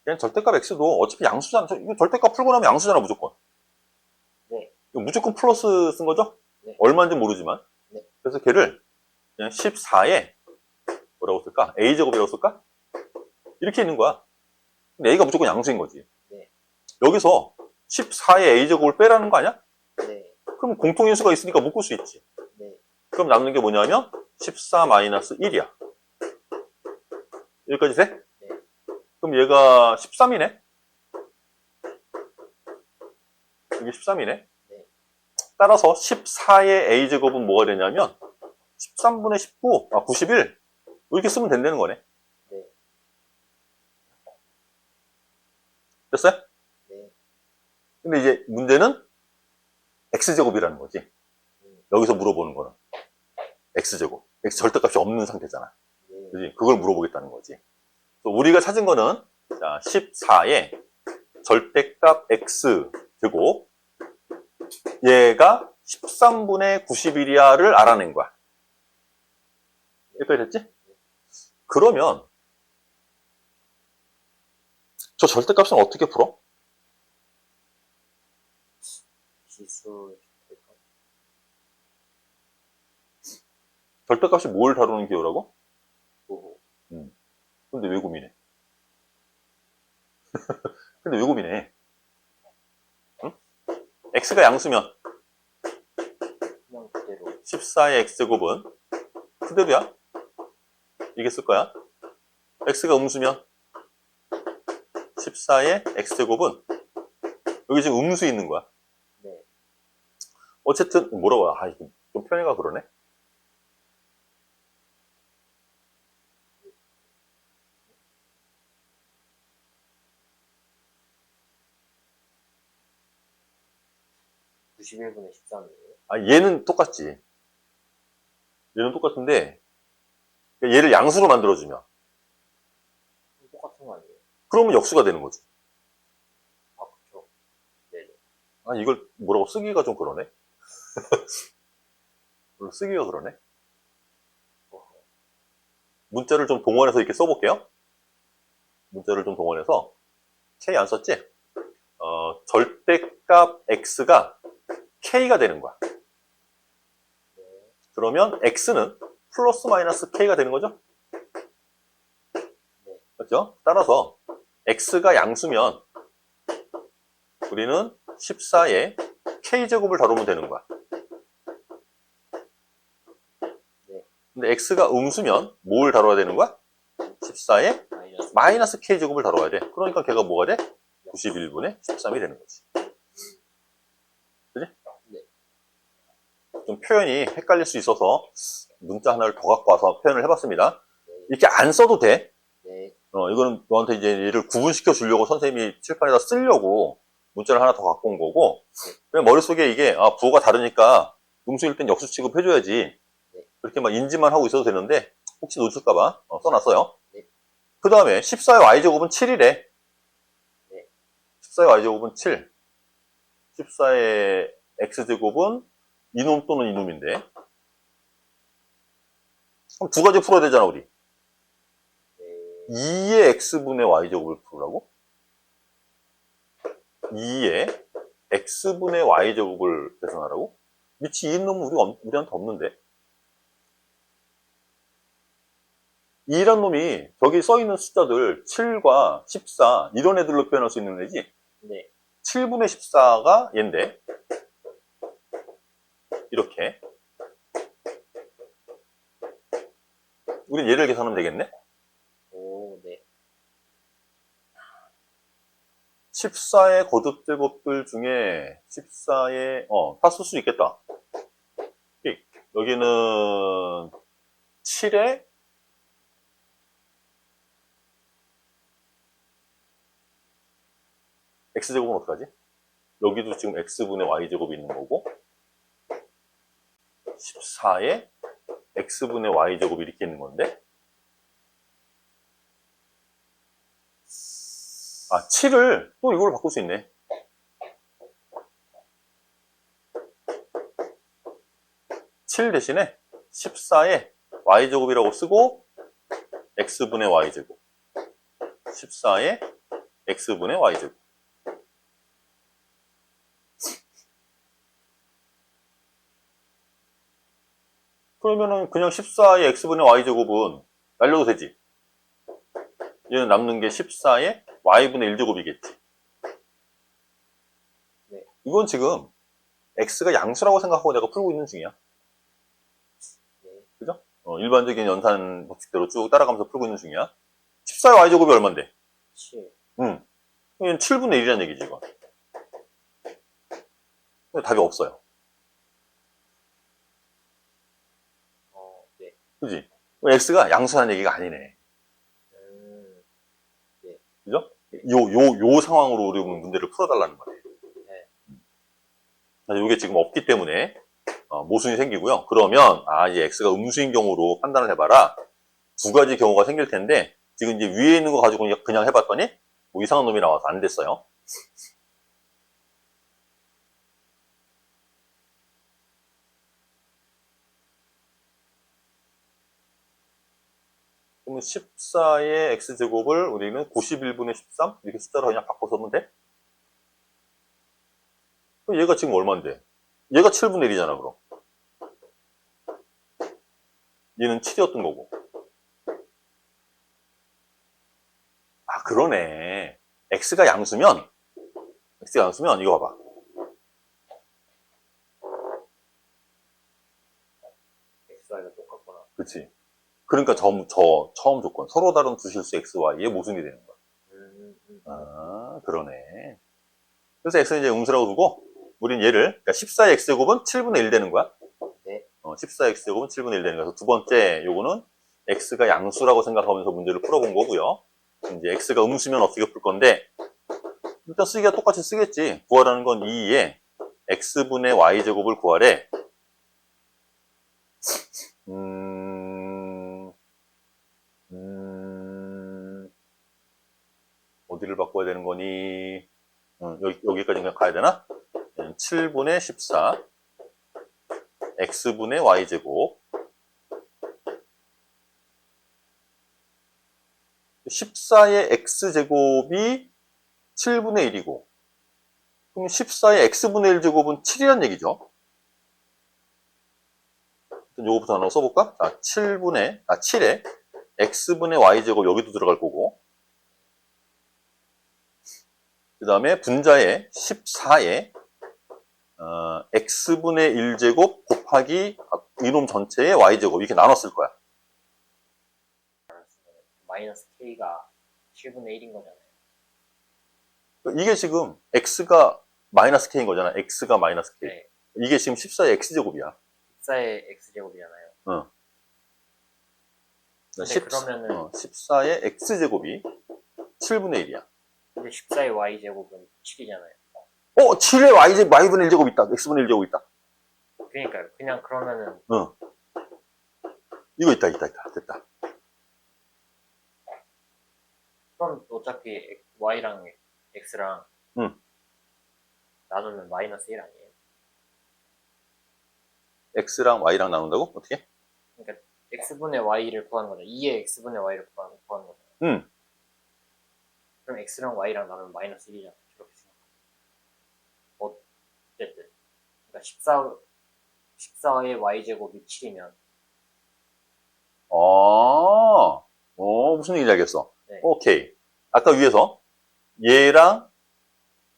그냥 절대값 x도 어차피 양수잖아. 이거 절대값 풀고 나면 양수잖아, 무조건. 네. 이거 무조건 플러스 쓴 거죠? 네. 얼마인지 모르지만. 네. 그래서 걔를 그냥 14에 뭐라고 쓸까? a제곱이라고 쓸까? 이렇게 있는 거야. 근데 a가 무조건 양수인 거지. 네. 여기서 14에 a제곱을 빼라는 거 아니야? 네. 그럼 공통인수가 있으니까 묶을 수 있지. 네. 그럼 남는 게 뭐냐면 14 마이너스 1이야. 여기까지 돼? 네. 그럼 얘가 13이네? 이게 13이네? 네. 따라서 14의 a제곱은 뭐가 되냐면 13분의 19, 91 이렇게 쓰면 된다는 거네. 네. 됐어요? 네. 근데 이제 문제는 x제곱이라는 거지. 여기서 물어보는 거는 x제곱. x 절대값이 없는 상태잖아. 네. 그지? 그걸 물어보겠다는 거지. 또 우리가 찾은 거는 자, 14에 절대값 x제곱 얘가 13분의 91이야를 알아낸 거야. 여기까지 됐지? 그러면 저 절대값은 어떻게 풀어? 지수 절대값. 절대값이 뭘 다루는 기호라고? 오. 근데 왜 고민해? 근데 왜 고민해? 응? x가 양수면 그냥 그대로. 14의 x제곱은 그대로야. 이게 쓸 거야. x가 음수면 14의 x제곱은 여기 지금 음수 있는 거야. 네. 어쨌든 뭐라고 아 이거 좀 표현해가 그러네. 네. 91분의 13이에요. 아 얘는 똑같지. 얘는 똑같은데 얘를 양수로 만들어주면 똑같은 거 아니에요? 그러면 역수가 되는 거지. 아, 그쵸. 네네. 아 이걸 뭐라고 쓰기가 좀 그러네. 쓰기가 그러네. 문자를 좀 동원해서 이렇게 써볼게요. 문자를 좀 동원해서 K 안 썼지? 절대값 X가 K가 되는 거야. 네. 그러면 X는 플러스 마이너스 K가 되는 거죠? 네. 맞죠? 따라서 X가 양수면 우리는 14의 K제곱을 다루면 되는 거야. 네. 근데 X가 음수면 뭘 다뤄야 되는 거야? 14의 마이너스 K제곱을 다뤄야 돼. 그러니까 걔가 뭐가 돼? 91분의 13이 되는 거지. 그지? 네. 좀 표현이 헷갈릴 수 있어서 문자 하나를 더 갖고 와서 표현을 해봤습니다. 네. 이렇게 안 써도 돼. 네. 이거는 너한테 이제 얘를 구분시켜 주려고 선생님이 칠판에다 쓰려고 문자를 하나 더 갖고 온 거고, 그냥 머릿속에 이게, 부호가 다르니까 음수일 땐 역수 취급해줘야지. 네. 그렇게 막 인지만 하고 있어도 되는데, 혹시 놓칠까봐 써놨어요. 네. 그 다음에 14의 y제곱은 7이래. 네. 14의 y제곱은 7. 14의 x제곱은 이놈 또는 이놈인데. 그럼 두 가지 풀어야 되잖아, 우리. 네. 2의 x분의 y제곱을 풀으라고? 2의 x분의 y제곱을 계산하라고? 미치 이 놈은 우리한테 없는데? 2란 놈이 저기 써있는 숫자들 7과 14 이런 애들로 표현할 수 있는 애지? 네. 7분의 14가 얘인데 이렇게 우린 얘를 계산하면 되겠네? 오, 네. 14의 거듭제곱들 중에 14의 다 쓸 수 있겠다. 여기는 7의 x제곱은 어떡하지? 여기도 지금 x분의 y제곱이 있는 거고 14의 x분의 y제곱이 이렇게 있는 건데 7을 또 이걸로 바꿀 수 있네. 7 대신에 14의 y제곱이라고 쓰고 x분의 y제곱 14의 x분의 y제곱 그러면은 그냥 14의 x분의 y제곱은 날려도 되지. 얘는 남는 게 14의 y분의 1제곱이겠지. 네. 이건 지금 x가 양수라고 생각하고 내가 풀고 있는 중이야. 네. 그죠? 일반적인 연산 법칙대로 쭉 따라가면서 풀고 있는 중이야. 14의 y제곱이 얼만데? 7. 응. 이건 7분의 1이라는 얘기지, 이건. 근데 답이 없어요. 네. 그지? x가 양수라는 얘기가 아니네. 네. 그죠? 요 상황으로 우리 문제를 풀어달라는 거예요. 네. 이게 지금 없기 때문에 모순이 생기고요. 그러면 이 x가 음수인 경우로 판단을 해봐라. 두 가지 경우가 생길 텐데 지금 이제 위에 있는 거 가지고 그냥 해봤더니 뭐 이상한 놈이 나와서 안 됐어요. 그러면 14의 x제곱을 우리는 91분의 13 이렇게 숫자로 그냥 바꿔 쓰면 돼? 그럼 얘가 지금 얼마인데? 얘가 7분의 1이잖아 그럼. 얘는 7이었던 거고. 그러네. x가 양수면 이거 봐봐. xy가 똑같구나. 그치? 그러니까 처음 조건. 서로 다른 두 실수 x, y의 모순이 되는 거야. 그러네. 그래서 x는 이제 음수라고 두고, 우린 얘를, 그러니까 14의 x제곱은 7분의 1 되는 거야. 네. 14의 x제곱은 7분의 1 되는 거야. 그래서 두 번째, 요거는 x가 양수라고 생각하면서 문제를 풀어본 거고요. 이제 x가 음수면 어떻게 풀 건데, 일단 쓰기가 똑같이 쓰겠지. 구하라는 건 2에 x분의 y제곱을 구하래. 어디를 바꿔야 되는 거니? 여기까지 그냥 가야 되나? 7분의 14 x분의 y제곱 14의 x제곱이 7분의 1이고 그럼 14의 x분의 1제곱은 7이란 얘기죠. 요거부터 하나 써볼까? 자, 7에 x분의 y제곱 여기도 들어갈 거고 그 다음에 분자에 14에 x분의 1제곱 곱하기 이놈 전체의 y제곱 이렇게 나눴을 거야. 마이너스 k가 7분의 1인 거잖아요. 이게 지금 x가 마이너스 k인 거잖아. x가 마이너스 k. 네. 이게 지금 14의 x제곱이야. 14의 x제곱이잖아요. 근데 그러면은 14의 x제곱이 7분의 1이야. 근데 14의 y제곱은 7이잖아요. 7의 y분의 1제곱 있다. x분의 1제곱 있다. 그러니까요. 그냥 그러면은 이거 있다. 됐다. 그럼 어차피 y랑 x랑 나누면 마이너스 1 아니에요? x랑 y랑 나눈다고? 어떻게? 그러니까 x분의 y를 구하는 거죠. 2의 x분의 y를 구하는 거죠. 그럼 x랑 y랑 나누면 마이너스 1이잖아요. 저렇게 생각하면. 어쨌든. 그러니까 14의 y제곱이 7이면. 무슨 얘기인지 알겠어. 네. 오케이. 아까 위에서 얘랑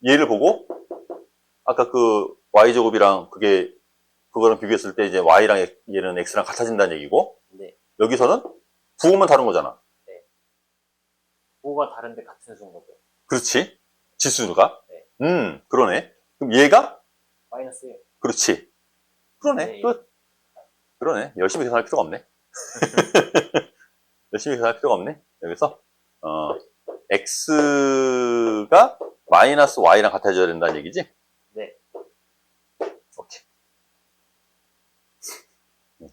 얘를 보고 아까 그 y제곱이랑 그거랑 비교했을 때 이제 y랑 얘는 x랑 같아진다는 얘기고 네. 여기서는 부호만 다른 거잖아. 네. 부호가 다른데 같은 수인 거죠. 그렇지. 지수가. 네. 그러네. 그럼 얘가? 마이너스 1. 그렇지. 그러네. 네. 끝. 그러네. 열심히 계산할 필요가 없네. 열심히 계산할 필요가 없네. 여기서 x가 마이너스 y랑 같아져야 된다는 얘기지? 네. 오케이.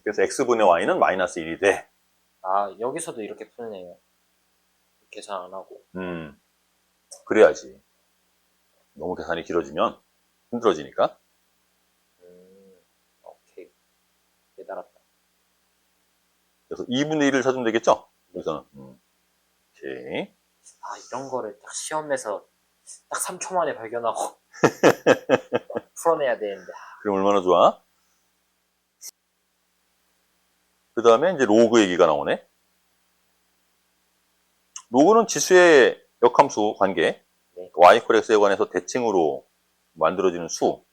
그래서 x분의 y는 마이너스 1이 돼. 여기서도 이렇게 푸네요. 계산 안 하고. 그래야지. 너무 계산이 길어지면 힘들어지니까. 오케이. 깨달았다. 그래서 2분의 1을 찾으면 되겠죠? 여기서는. 오케이. 이런 거를 딱 시험에서 딱 3초 만에 발견하고 풀어내야 되는데. 그럼 얼마나 좋아? 그 다음에 이제 로그 얘기가 나오네. 로그는 지수의 역함수 관계, 네. y = x에 관해서 대칭으로 만들어지는 수.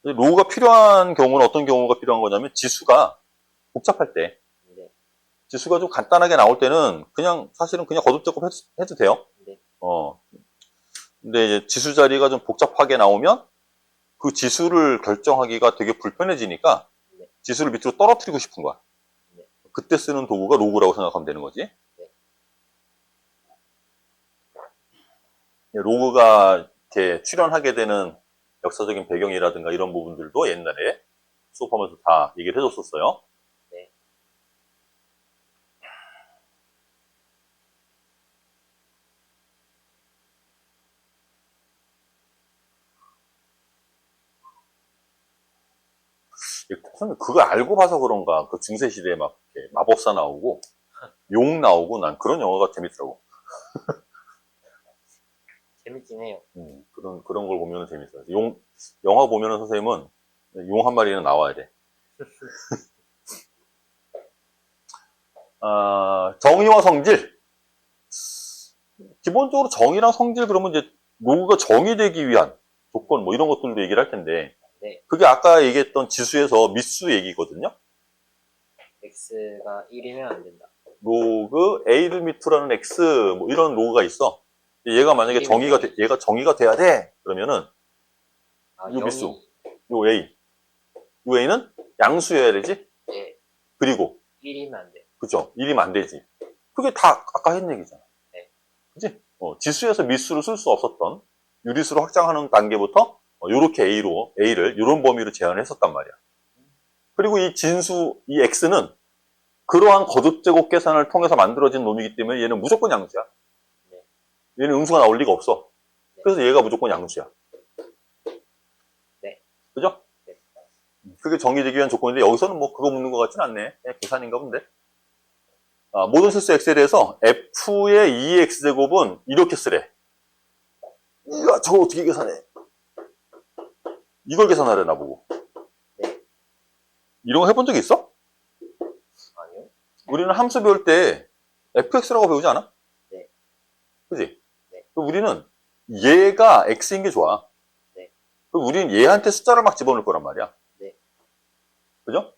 로그가 필요한 경우는 어떤 경우가 필요한 거냐면 지수가 복잡할 때, 네. 지수가 좀 간단하게 나올 때는 사실은 그냥 거듭작업 해도 돼요. 네. 근데 이제 지수 자리가 좀 복잡하게 나오면 그 지수를 결정하기가 되게 불편해지니까 네. 지수를 밑으로 떨어뜨리고 싶은 거야. 네. 그때 쓰는 도구가 로그라고 생각하면 되는 거지. 네. 로그가 이렇게 출현하게 되는 역사적인 배경이라든가 이런 부분들도 옛날에 수업하면서 다 얘기를 해줬었어요. 네. 저는 그거 알고 봐서 그런가, 그 중세시대에 막 이렇게 마법사 나오고, 용 나오고, 난 그런 영화가 재밌더라고. 재밌긴 해요. 그런 걸 보면 재밌어요. 영화 보면은 선생님은 용 한 마리는 나와야 돼. 정의와 성질. 기본적으로 정의랑 성질 그러면 이제 로그가 정의되기 위한 조건 뭐 이런 것들도 얘기를 할 텐데, 네. 그게 아까 얘기했던 지수에서 미수 얘기거든요. x가 1이면 안 된다. 로그 A를 밑으로 하는 X 뭐 이런 로그가 있어. 얘가 만약에 얘가 정의가 돼야 돼. 그러면은 요 미수, 요 A, 요 A는 양수여야 되지. 네. 그리고 1이면 안 돼. 그죠? 1이면 안 되지. 그게 다 아까 했던 얘기잖아. 네. 그지? 지수에서 미수를 쓸 수 없었던 유리수로 확장하는 단계부터 요렇게 A를 요런 범위로 제한을 했었단 말이야. 그리고 이 진수, 이 X는 그러한 거듭제곱 계산을 통해서 만들어진 놈이기 때문에 얘는 무조건 양수야. 네. 얘는 음수가 나올 리가 없어. 네. 그래서 얘가 무조건 양수야. 네. 그죠? 네. 그게 정의되기 위한 조건인데 여기서는 뭐 그거 묻는 것 같진 않네. 그냥 계산인가 본데. 모든 실수 x에 대해서 f의 2의 x제곱은 이렇게 쓰래. 야, 저걸 어떻게 계산해? 이걸 계산하래, 나보고. 네. 이런 거 해본 적 있어? 아니요. 우리는 함수 배울 때 fx라고 배우지 않아? 네. 그지? 네. 우리는 얘가 x인 게 좋아. 네. 우리는 얘한테 숫자를 막 집어넣을 거란 말이야. 네. 그죠?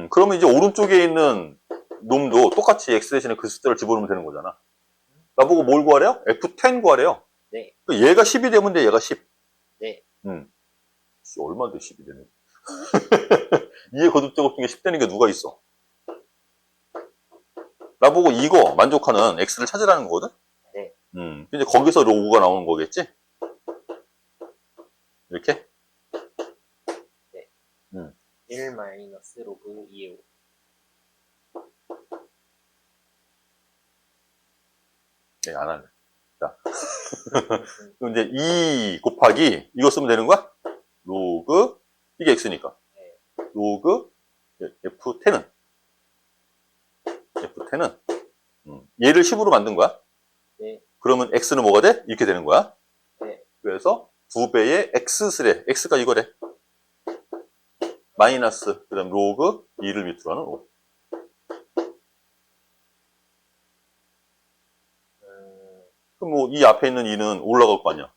그러면 이제 오른쪽에 있는 놈도 똑같이 x 대신에 그 숫자를 집어넣으면 되는 거잖아. 나보고 뭘 구하래요? f10 구하래요. 네. 얘가 10이 되면 돼, 얘가 10. 네. 얼마인데 10이 되네. 2의 거듭제곱 중에 10 되는 게 누가 있어? 나보고 이거 만족하는 x를 찾으라는 거거든? 네. 이제 거기서 로그가 나오는 거겠지? 이렇게? 네. 1 마이너스 로그 2의 5. 네, 안 할래. 자. 그럼 이제 2 곱하기 이거 쓰면 되는 거야? 로그, 이게 x니까. 네. 로그 f10은 얘를 10으로 만든 거야? 네. 그러면 x는 뭐가 돼? 이렇게 되는 거야. 네. 그래서 2배의 x스래. x가 이거래. 마이너스, 그 다음 로그 2를 밑으로 하는 5. 그럼 뭐 이 앞에 있는 2는 올라갈 거 아니야.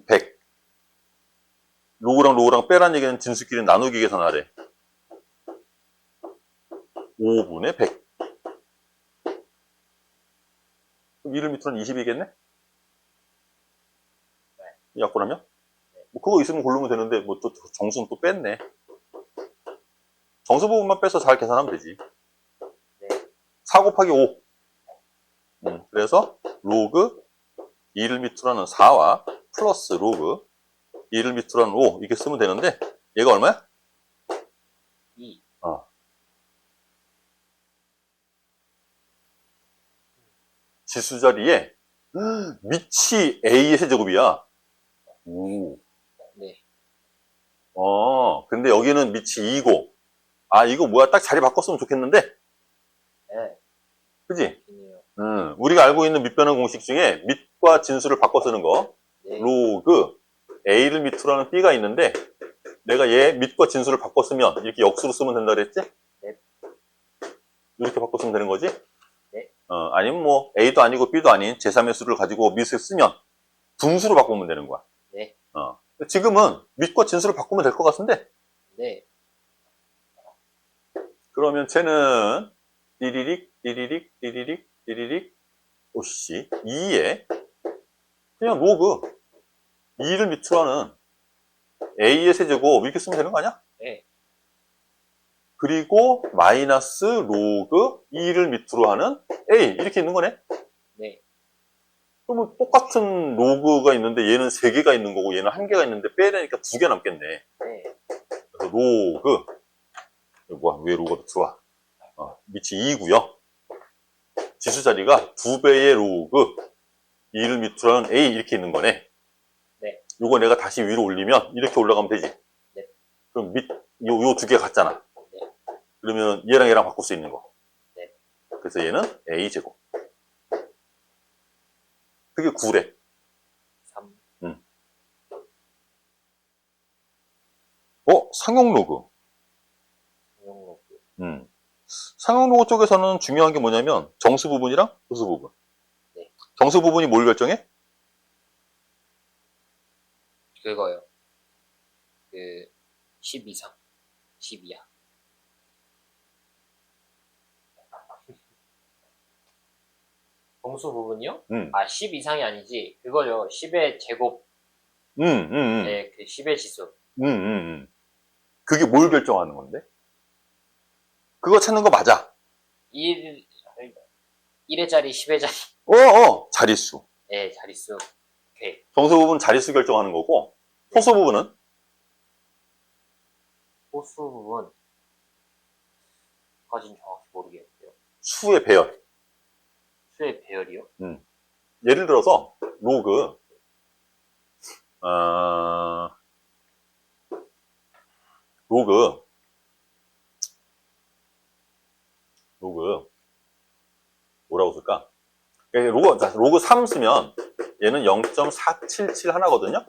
100. 로그랑 빼란 얘기는 진수끼리 나누기 계산하래. 5분의 100. 그럼 2를 밑으로는 20이겠네? 약분하면? 뭐 그거 있으면 고르면 되는데 뭐 또 정수는 또 뺐네. 정수 부분만 빼서 잘 계산하면 되지. 네. 4 곱하기 5. 그래서 로그 2를 밑으로 하는 4와 플러스 로그 2를 밑으로 하는 5 이렇게 쓰면 되는데 얘가 얼마야? 2. 지수 자리에 밑이 a의 세제곱이야. 오. 네. 근데 여기는 밑이 2고 이거 뭐야 딱 자리 바꿨으면 좋겠는데 네. 그지? 좋네요. 우리가 알고 있는 밑변환 공식 중에 밑과 진수를 바꿔 쓰는 거 네. 로그 a를 밑으로 하는 b가 있는데 내가 얘 밑과 진수를 바꿔 쓰면 이렇게 역수로 쓰면 된다 그랬지? 네. 이렇게 바꿔 쓰면 되는 거지? 네. 아니면 뭐 a도 아니고 b도 아닌 제3의 수를 가지고 밑을 쓰면 분수로 바꾸면 되는 거야. 네. 지금은 밑과 진수를 바꾸면 될 것 같은데 네. 그러면 쟤는 띠리릭 오씨 2에 그냥 로그 2를 밑으로 하는 a의 세제곱 이렇게 쓰면 되는 거 아니야? 네. 그리고 마이너스 로그 2를 밑으로 하는 a 이렇게 있는 거네. 네. 그러면 똑같은 로그가 있는데 얘는 3개가 있는 거고 얘는 1개가 있는데 빼내니까 2개 남겠네. 네. 그래서 로그, 이거 뭐야, 왜 로그가 들어와? 밑이 2고요. 지수 자리가 2배의 로그 2를 밑으로 하는 A 이렇게 있는 거네. 네. 요거 내가 다시 위로 올리면 이렇게 올라가면 되지. 네. 그럼 요 2개 같잖아. 네. 그러면 얘랑 얘랑 바꿀 수 있는 거. 네. 그래서 얘는 A제곱. 그게 9래. 3. 상용 로그. 상용 로그. 상용 로그 쪽에서는 중요한 게 뭐냐면 정수 부분이랑 소수 부분. 네. 정수 부분이 뭘 결정해? 그거요. 10 이상. 10 이하. 정수 부분이요? 10 이상이 아니지. 그거요. 10의 제곱. 네, 그 10의 지수. 그게 뭘 결정하는 건데? 그거 찾는 거 맞아. 1의 자리, 10의 자리. 자릿수. 네, 자릿수. 오케이. 정수 부분 자릿수 결정하는 거고, 소수 부분은? 소수 부분. 까지는 정확히 모르겠고요. 수의 배열. 수의 배열이요? 예를 들어서, 로그, 뭐라고 쓸까? 로그 3 쓰면 얘는 0.477 하나거든요?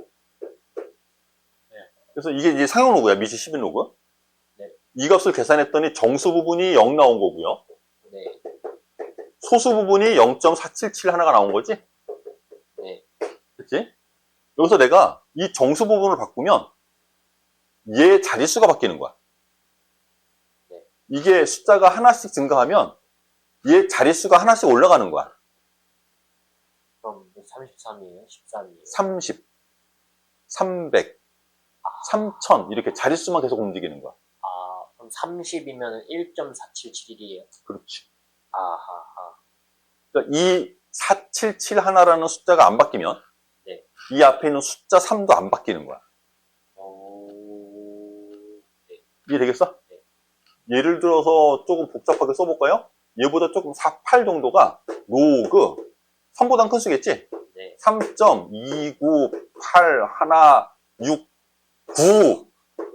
네. 그래서 이게 이제 상용 로그야, 밑이 10인 로그. 네. 이 값을 계산했더니 정수 부분이 0 나온 거고요. 네. 소수 부분이 0.477 하나가 나온 거지? 네. 그치? 여기서 내가 이 정수 부분을 바꾸면 얘 자릿수가 바뀌는 거야. 네. 이게 숫자가 하나씩 증가하면 얘 자릿수가 하나씩 올라가는 거야. 그럼 33이에요? 13이에요? 30, 300, 3000 이렇게 자릿수만 계속 움직이는 거야. 그럼 30이면 1.477이에요? 그렇지. 아하하. 그러니까 이 477 하나라는 숫자가 안 바뀌면 네. 이 앞에 있는 숫자 3도 안 바뀌는 거야. 네. 이해되겠어? 네. 예를 들어서 조금 복잡하게 써볼까요? 얘보다 조금 48 정도가 로그 3보단 큰 수겠지? 네. 3.29816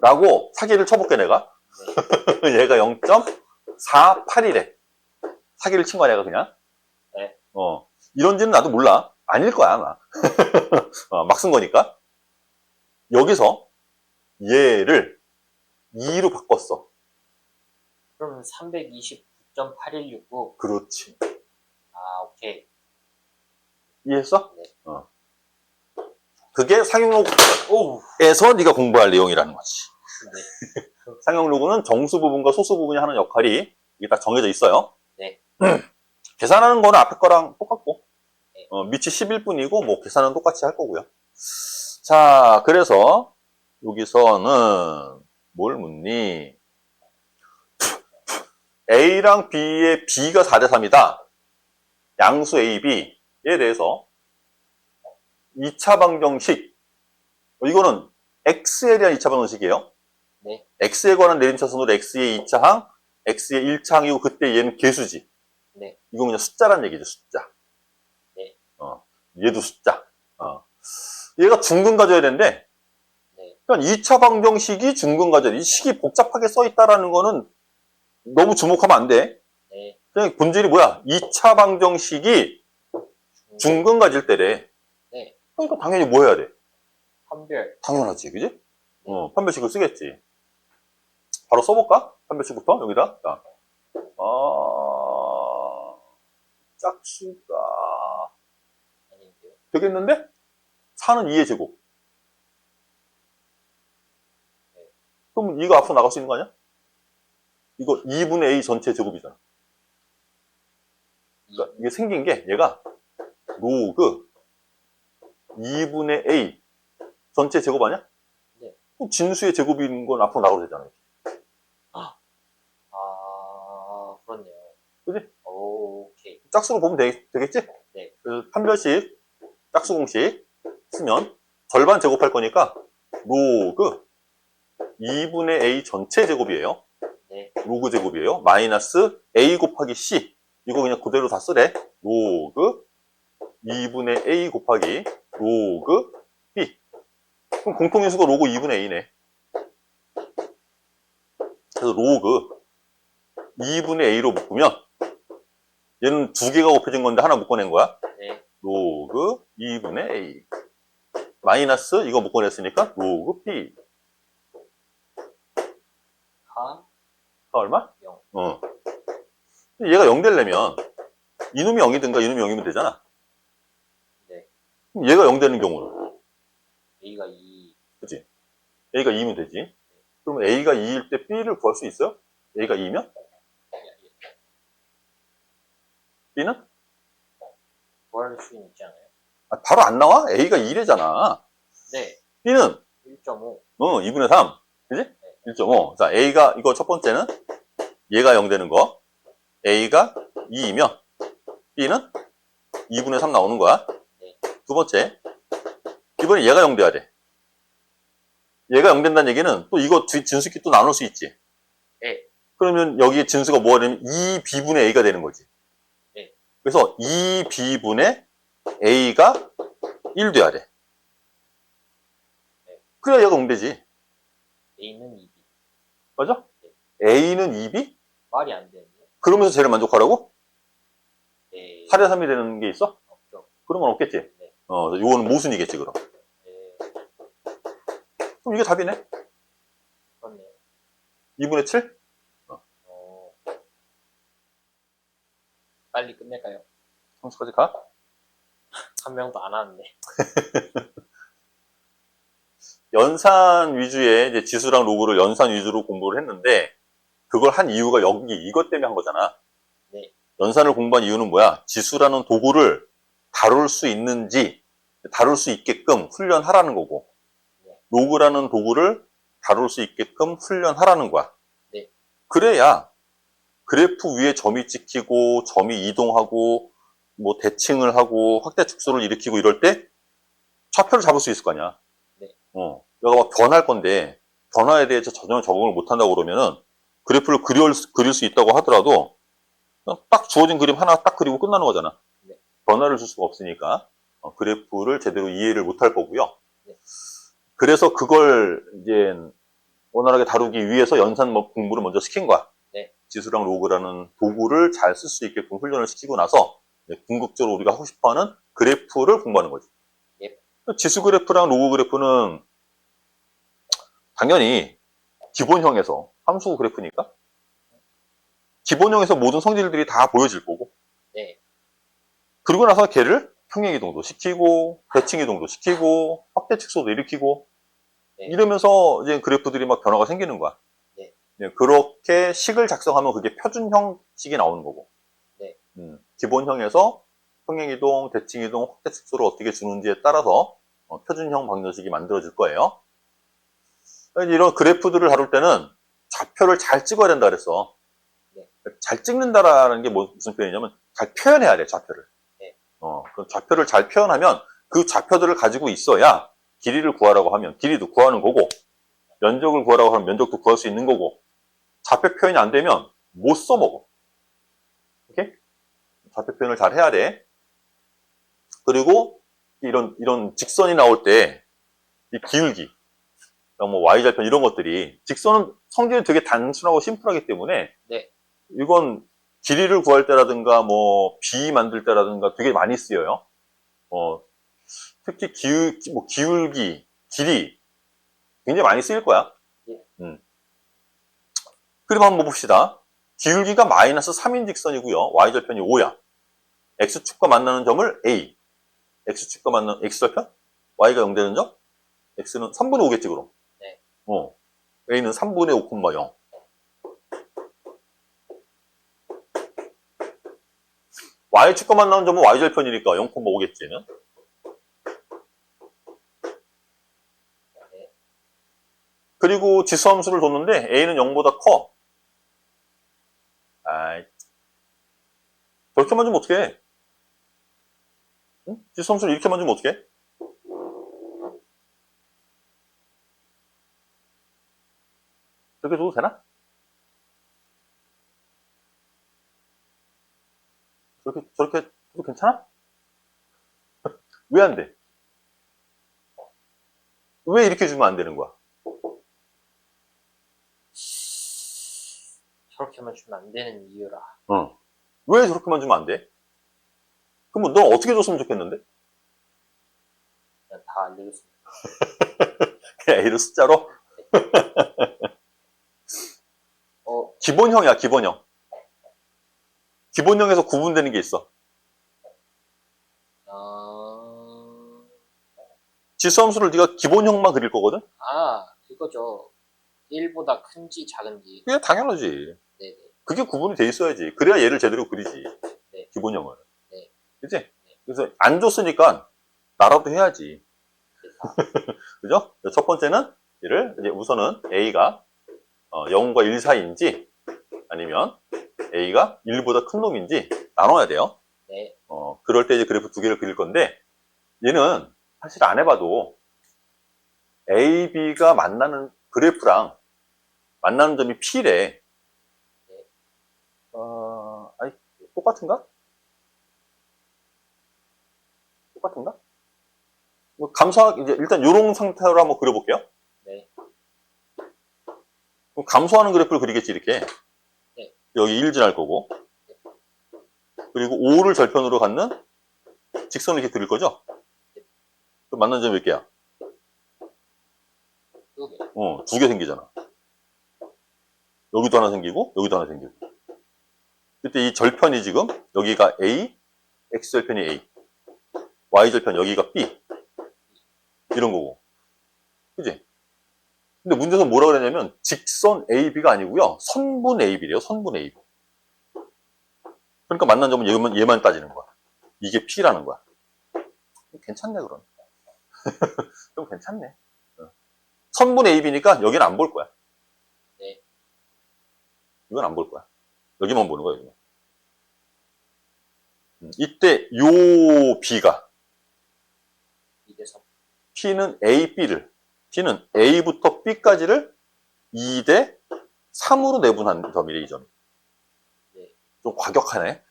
9라고 사기를 쳐볼게 내가. 네. 얘가 0.481에 사기를 친 거야 내가 그냥. 네. 이런지는 나도 몰라. 아닐 거야 아마. 막 쓴 거니까. 여기서 얘를 2로 바꿨어. 그럼 329.8169. 그렇지. 오케이. 이해했어? 네. 그게 상용 로그에서 네가 공부할 내용이라는 거지. 네. 상용 로그는 정수 부분과 소수 부분이 하는 역할이 이게 딱 정해져 있어요. 네. 계산하는 거는 앞에 거랑 똑같고, 네. 밑이 11분이고, 뭐, 계산은 똑같이 할 거고요. 자, 그래서, 여기서는, 뭘 묻니? A랑 B의 B가 4대3이다. 양수 A, B에 대해서 2차 방정식. 이거는 X에 대한 2차 방정식이에요. 네. X에 관한 내림차순으로 X의 2차항, X의 1차항이고, 그때 얘는 개수지. 네. 이건 그냥 숫자란 얘기죠, 숫자. 네. 얘도 숫자. 얘가 중근 가져야 되는데, 네. 그러니까 2차 방정식이 중근 가져야 돼. 이 식이 복잡하게 써있다라는 거는 너무 주목하면 안 돼. 네. 그냥 본질이 뭐야? 2차 방정식이 중근 가질 때래. 네. 그러니까 당연히 뭐 해야 돼? 판별. 당연하지, 그지? 판별식을 쓰겠지. 바로 써볼까? 판별식부터 여기다. 자. 짝수가 아닌데요. 되겠는데? 4는 2의 제곱. 네. 그럼 이거 앞으로 나갈 수 있는 거 아니야? 이거 2분의 A 전체 제곱이잖아. 그러니까 이게 생긴 게 얘가 로그 2분의 A 전체 제곱 아니야? 네. 그럼 진수의 제곱인 건 앞으로 나가도 되잖아요. 그렇네요. 그지? 오케이. 짝수로 보면 되겠지? 네. 그래서 판별식 짝수 공식 쓰면 절반 제곱할 거니까 로그 2분의 a 전체 제곱이에요. 네. 로그 제곱이에요. 마이너스 a 곱하기 c. 이거 그냥 그대로 다 쓰래. 로그 2분의 a 곱하기 로그 b. 그럼 공통인수가 로그 2분의 a네. 그래서 로그 2분의 a로 묶으면 얘는 두 개가 곱해진 건데 하나 묶어낸 거야. 네. 로그 2분의 a 마이너스 이거 묶어냈으니까 로그 b. 가 얼마? 0. 얘가 0 되려면 이놈이 0이든가 이놈이 0이면 되잖아. 네. 그럼 얘가 0 되는 경우는 A가 2. 그치? A가 2면 되지. 그러면 A가 2일 때 B를 구할 수 있어요? A가 2면? B는? 구할 수 있지 않아요? 바로 안 나와? A가 2래잖아. 네. B는? 1.5. 2분의 3. 그지? 1.5. 자, A가, 이거 첫 번째는 얘가 0 되는 거. A가 2이면 B는 2분의 3 나오는 거야. 네. 두 번째. 이번에 얘가 0 돼야 돼. 얘가 0 된다는 얘기는 또 이거 진수끼리 또 나눌 수 있지. 네. 그러면 여기에 진수가 뭐가 되면 2B분의 A가 되는 거지. 네. 그래서 2B분의 A가 1 돼야 돼. 네. 그래야 얘가 0 되지. A는 2B. 맞아? 네. A는 2B? 말이 안 되는데. 그러면서 쟤를 만족하라고? 네. 8에 3이 되는 게 있어? 없죠. 그런 건 없겠지. 네. 요거는 모순이겠지, 그럼. 네. 그럼 이게 답이네. 그렇네요. 2분의 7? 빨리 끝낼까요? 상수까지 가? 한 명도 안 하는데. 연산 위주의 이제 지수랑 로그를 연산 위주로 공부를 했는데, 그걸 한 이유가 여기 이것 때문에 한 거잖아. 네. 연산을 공부한 이유는 뭐야? 지수라는 도구를 다룰 수 있는지, 다룰 수 있게끔 훈련하라는 거고, 네. 로그라는 도구를 다룰 수 있게끔 훈련하라는 거야. 네. 그래야 그래프 위에 점이 찍히고, 점이 이동하고, 뭐 대칭을 하고, 확대 축소를 일으키고 이럴 때 좌표를 잡을 수 있을 거 아니야. 네. 내가 막 변할 건데, 변화에 대해서 전혀 적응을 못 한다고 그러면은, 그래프를 그릴 수 있다고 하더라도, 그냥 딱 주어진 그림 하나 딱 그리고 끝나는 거잖아. 네. 변화를 줄 수가 없으니까, 그래프를 제대로 이해를 못 할 거고요. 네. 그래서 그걸 이제 원활하게 다루기 위해서 연산 공부를 먼저 시킨 거야. 네. 지수랑 로그라는 도구를 잘 쓸 수 있게끔 훈련을 시키고 나서 궁극적으로 우리가 하고 싶어하는 그래프를 공부하는 거지. 예. 지수 그래프랑 로그 그래프는 당연히 기본형에서 함수 그래프니까 기본형에서 모든 성질들이 다 보여질 거고. 네. 그러고 나서 걔를 평행이동도 시키고 대칭이동도 시키고 확대 축소도 일으키고 네. 이러면서 이제 그래프들이 막 변화가 생기는 거야. 네. 그렇게 식을 작성하면 그게 표준형식이 나오는 거고. 네. 기본형에서 평행이동, 대칭이동, 확대 축소를 어떻게 주는지에 따라서 표준형 방정식이 만들어질 거예요. 이런 그래프들을 다룰 때는 좌표를 잘 찍어야 된다 그랬어. 네. 잘 찍는다라는 게 무슨 표현이냐면 잘 표현해야 돼, 좌표를. 네. 그 좌표를 잘 표현하면 그 좌표들을 가지고 있어야 길이를 구하라고 하면 길이도 구하는 거고, 면적을 구하라고 하면 면적도 구할 수 있는 거고, 좌표 표현이 안 되면 못 써먹어. 오케이? 좌표 표현을 잘 해야 돼. 그리고 이런 직선이 나올 때 이 기울기, 뭐 y절편 이런 것들이 직선은 성질이 되게 단순하고 심플하기 때문에 네. 이건 길이를 구할 때라든가 뭐 비 만들 때라든가 되게 많이 쓰여요. 특히 기울기, 길이 굉장히 많이 쓰일 거야. 예. 그럼 한번 봅시다. 기울기가 마이너스 3인 직선이고요. y절편이 5야. x축과 만나는 점을 a. x축과 만나는 x절편? y가 0 되는 점? x는 3분의 5겠지 그럼. 네. a는 3분의 5,0. y축과 만나는 점은 y절편이니까 0,5겠지. 네. 그리고 지수함수를 뒀는데 a는 0보다 커. 저렇게만 주면 어떡해. 응? 지수함수를 이렇게만 주면 어떡해? 저렇게 줘도 되나? 저렇게 줘도 괜찮아? 왜 안 돼? 왜 이렇게 주면 안 되는 거야? 저렇게만 주면 안 되는 이유라. 왜 저렇게만 주면 안 돼? 그럼 넌 어떻게 줬으면 좋겠는데? 그냥 다 알려줬습니다. 그냥 A를 숫자로? 기본형이야, 기본형. 기본형에서 구분되는 게 있어. 지수함수를 네가 기본형만 그릴 거거든? 그거죠. 1보다 큰지 작은지. 그게 당연하지. 네네. 그게 구분이 돼 있어야지. 그래야 얘를 제대로 그리지. 네. 기본형을. 네. 그치? 네. 그래서 안 줬으니까 나라도 해야지. 그죠? 첫 번째는 얘를 이제 우선은 A가 0과 1 사이인지 아니면 A가 1보다 큰 놈인지 나눠야 돼요. 네. 그럴 때 이제 그래프 두 개를 그릴 건데 얘는 사실 안 해봐도 A, B가 만나는 그래프랑 만나는 점이 P래. 네. 아니, 똑같은가? 똑같은가? 뭐 이제 일단 요런 상태로 한번 그려볼게요. 네. 그럼 감소하는 그래프를 그리겠지, 이렇게. 네. 여기 1 지날 거고. 그리고 5를 절편으로 갖는 직선을 이렇게 그릴 거죠? 그럼 만나는 점이 몇 개야? 2개. 2개 생기잖아. 여기도 하나 생기고, 여기도 하나 생기고. 그때 이 절편이 지금, 여기가 A, X절편이 A, Y절편 여기가 B. 이런 거고. 그지? 근데 문제에서 뭐라 그랬냐면, 직선 AB가 아니고요 선분 AB래요, 선분 AB. 그러니까 만난 점은 얘만 따지는 거야. 이게 P라는 거야. 괜찮네, 그럼. 좀 괜찮네. 선분 AB니까 여기는 안 볼 거야. 네. 이건 안 볼 거야. 여기만 보는 거야, 여기만. 이때 요 B가 2대3. P는 A, B를 P는 A부터 B까지를 2대 3으로 내분한 점이래, 이 점이. 네. 좀 과격하네.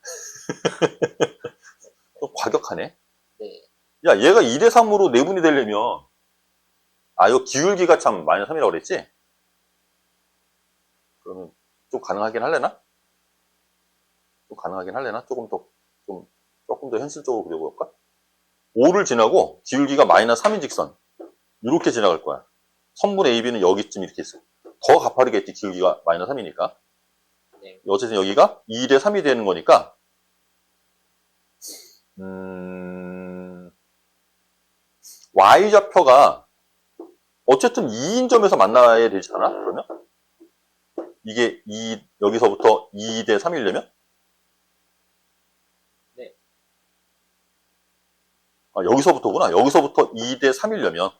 좀 과격하네. 네. 야, 얘가 2대 3으로 내분이 되려면 요 기울기가 참 마이너스 3이라고 그랬지? 그러면 좀 가능하긴 할래나? 좀 가능하긴 할래나? 조금 더 현실적으로 그려볼까? 5를 지나고 기울기가 마이너스 3인 직선. 이렇게 지나갈 거야. 선분 AB는 여기쯤 이렇게 있어. 더 가파르겠지, 기울기가 마이너스 3이니까. 네. 어쨌든 여기가 2대 3이 되는 거니까, Y좌표가 어쨌든 2인 점에서 만나야 되지 않아? 그러면? 이게 여기서부터 2대 3이려면? 네. 여기서부터구나. 여기서부터 2대 3이려면,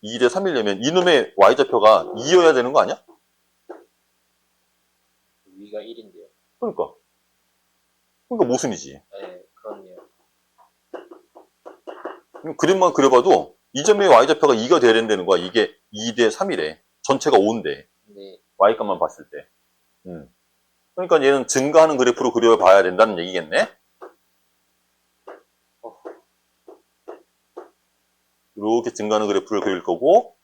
2대 3이려면 이놈의 Y좌표가 2여야 되는 거 아니야? 위가 1인데요. 그러니까 모순이지. 네, 그렇네요. 그림만 그려봐도 이 점의 Y좌표가 2가 돼야 된다는 거야. 이게 2대 3이래. 전체가 5인데. 네. Y값만 봤을 때. 그러니까 얘는 증가하는 그래프로 그려봐야 된다는 얘기겠네. 이렇게 증가하는 그래프를 그릴 거고,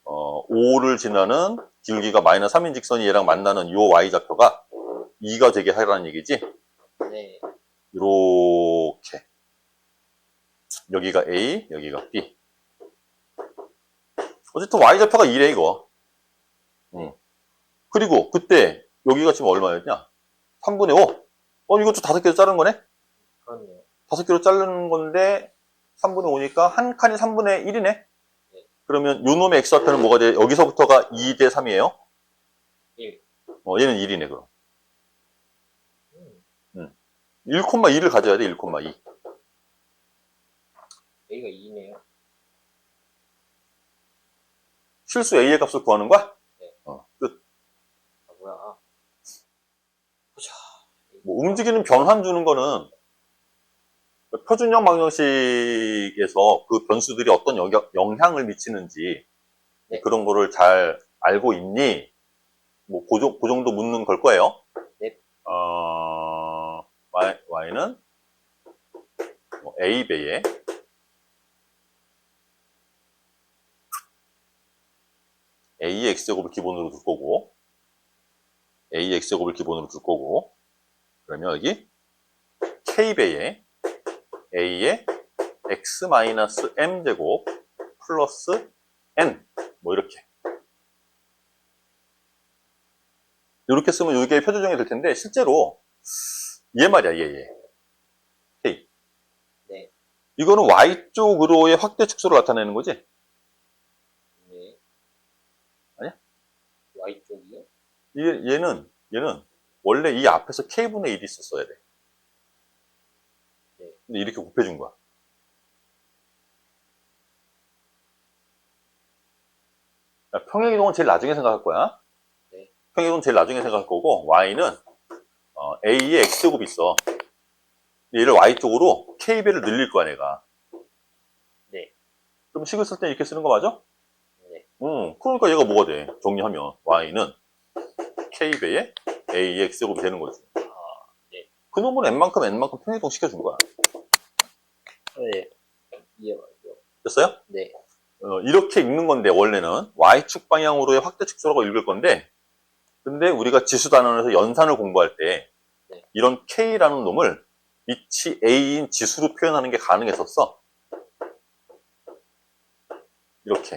5를 지나는 기울기가 마이너스 3인 직선이 얘랑 만나는 요 Y좌표가 2가 되게 하라는 얘기지. 네. 이렇게. 여기가 A, 여기가 B. 어쨌든 Y좌표가 2래, 이거. 그리고 그때 여기가 지금 얼마였냐? 3분의 5. 이것도 5개로 자른 거네? 그렇네요. 5개로 자르는 건데 3분의 5니까 한 칸이 3분의 1이네? 네. 그러면 요 놈의 X좌표는 뭐가 돼? 여기서부터가 2대 3이에요? 1. 얘는 1이네, 그럼. 1,2를 가져야 돼, 1,2. A가 2네요. 실수 A의 값을 구하는 거야? 네. 끝. 뭐야. 보자. 뭐 움직이는 변환 주는 거는 표준형 방정식에서 그 변수들이 어떤 영향을 미치는지 네. 그런 거를 잘 알고 있니? 뭐, 그 정도 묻는 걸 거예요. 네. y는 뭐 a배에 a의 x제곱을 기본으로 둘 거고, a의 x제곱을 기본으로 둘 거고, 그러면 여기 k배에 a의 x-m제곱 플러스 n 뭐 이렇게 쓰면 이게 표준형이 될 텐데 실제로 얘 말이야 얘 k 네. 이거는 y쪽으로의 확대 축소를 나타내는 거지? 네. 아니야? Y쪽이요? 얘는 원래 이 앞에서 k분의 1이 있었어야 돼. 네. 근데 이렇게 곱해준 거야. 평행이동은 제일 나중에 생각할 거야. 네. 평행이동은 제일 나중에 생각할 거고, y는 a의 x제곱이 있어. 얘를 y쪽으로 k배를 늘릴 거야, 내가. 네. 그럼 식을 쓸 때 이렇게 쓰는 거 맞아? 네. 그러니까 얘가 뭐가 돼? 정리하면 y는 k배의 a의 x제곱이 되는 거지. 네. 그 놈은 n만큼 평행이동 시켜준 거야. 네. 이해가죠. 됐어요? 네. 이렇게 읽는 건데 원래는 y축 방향으로의 확대 축소라고 읽을 건데 근데 우리가 지수 단원에서 연산을 공부할 때 네. 이런 k라는 놈을 밑이 a인 지수로 표현하는 게 가능했었어. 이렇게.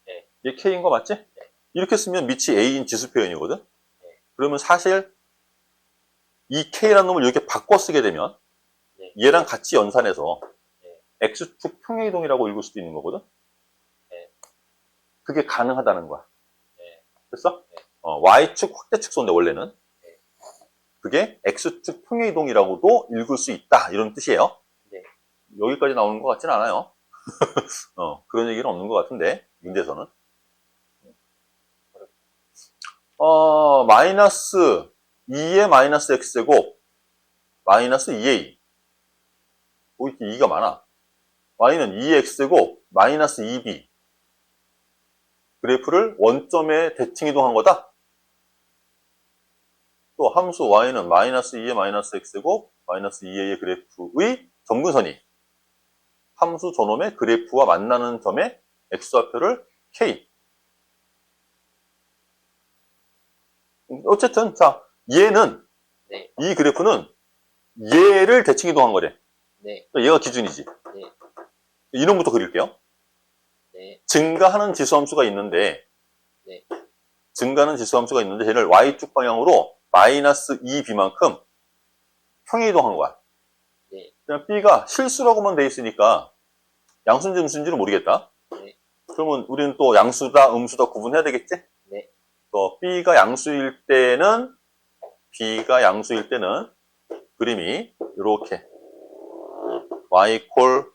네. 얘 k인 거 맞지? 네. 이렇게 쓰면 밑이 a인 지수 표현이거든. 네. 그러면 사실 이 k라는 놈을 이렇게 바꿔 쓰게 되면 네. 얘랑 같이 연산해서 네. x축 평행이동이라고 읽을 수도 있는 거거든. 네. 그게 가능하다는 거야. 네. 됐어? 네. y축 확대 축소인데 원래는 네. 그게 x축 평행이동이라고도 읽을 수 있다 이런 뜻이에요. 네. 여기까지 나오는 것 같진 않아요. 그런 얘기는 없는 것 같은데 문제에서는 마이너스 2의 마이너스 x제곱 마이너스 2a 이렇게 2가 많아. y는 2의 x제곱 마이너스 2b 그래프를 원점에 대칭 이동한 거다. 또 함수 y는 마이너스 2의 마이너스 x제곱 마이너스 2a의 그래프의 점근선이 함수 저놈의 그래프와 만나는 점의 x좌표를 k. 어쨌든 자 얘는 네. 이 그래프는 얘를 대칭 이동한 거래. 네. 얘가 기준이지. 네. 이놈부터 그릴게요. 네. 증가하는 지수함수가 있는데 네. 증가하는 지수함수가 있는데 얘를 y축 방향으로 마이너스 2b만큼 평행 이동한 거야. 네. 그냥 b가 실수라고만 돼 있으니까 양수인지 음수인지는 모르겠다. 네. 그러면 우리는 또 양수다 음수다 구분해야 되겠지? 네. 또 b가 양수일 때는 그림이 이렇게 y 콜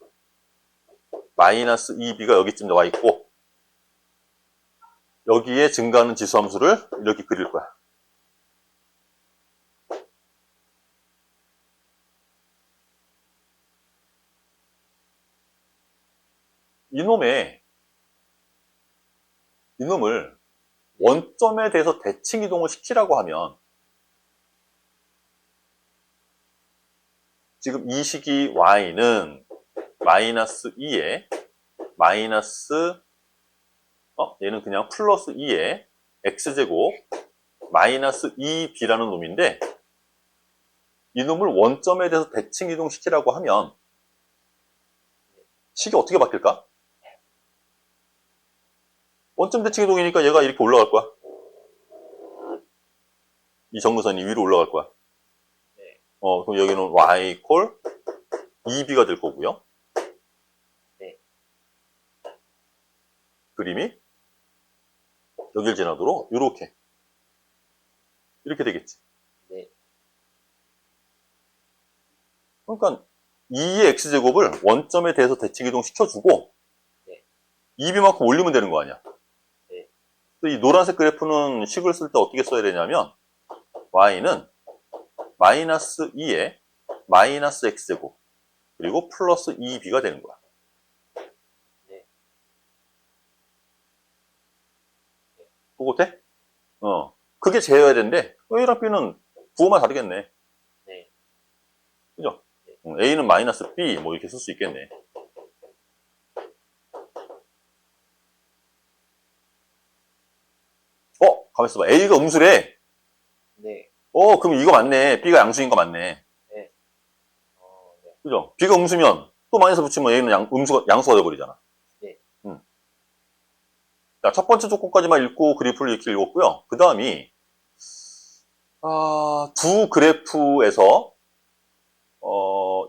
마이너스 2b가 여기쯤 나와 있고 여기에 증가하는 지수함수를 이렇게 그릴 거야. 이놈을 원점에 대해서 대칭 이동을 시키라고 하면 지금 이 식이 y는 마이너스 2에 마이너스 얘는 그냥 플러스 2에 x제곱 마이너스 2b라는 놈인데 이 놈을 원점에 대해서 대칭 이동시키라고 하면 식이 어떻게 바뀔까? 원점 대칭 이동이니까 얘가 이렇게 올라갈 거야. 이 정근선이 위로 올라갈 거야. 네. 그럼 여기는 y 콜 2b가 될 거고요. 네. 그림이 여길 지나도록 이렇게 되겠지. 네. 그러니까 2의 x제곱을 원점에 대해서 대칭 이동 시켜주고 네. 2b만큼 올리면 되는 거 아니야. 네. 이 노란색 그래프는 식을 쓸 때 어떻게 써야 되냐면 y는 마이너스 2에 마이너스 x제곱 그리고 플러스 2b가 되는 거야. 네. 그거 돼? 그게 제어야 되는데 A랑 B는 부호만 다르겠네. 네. 그죠? 네. A는 마이너스 B 뭐 이렇게 쓸 수 있겠네. 가만 있어봐. A가 음수래. 네. 그럼 이거 맞네. B가 양수인 거 맞네. 네. 그죠? B가 음수면 또 마이너스 붙이면 A는 양수가 돼버리잖아. 네. 자, 첫 번째 조건까지만 읽고 그래프를 이렇게 읽었고요. 그 다음이 두 그래프에서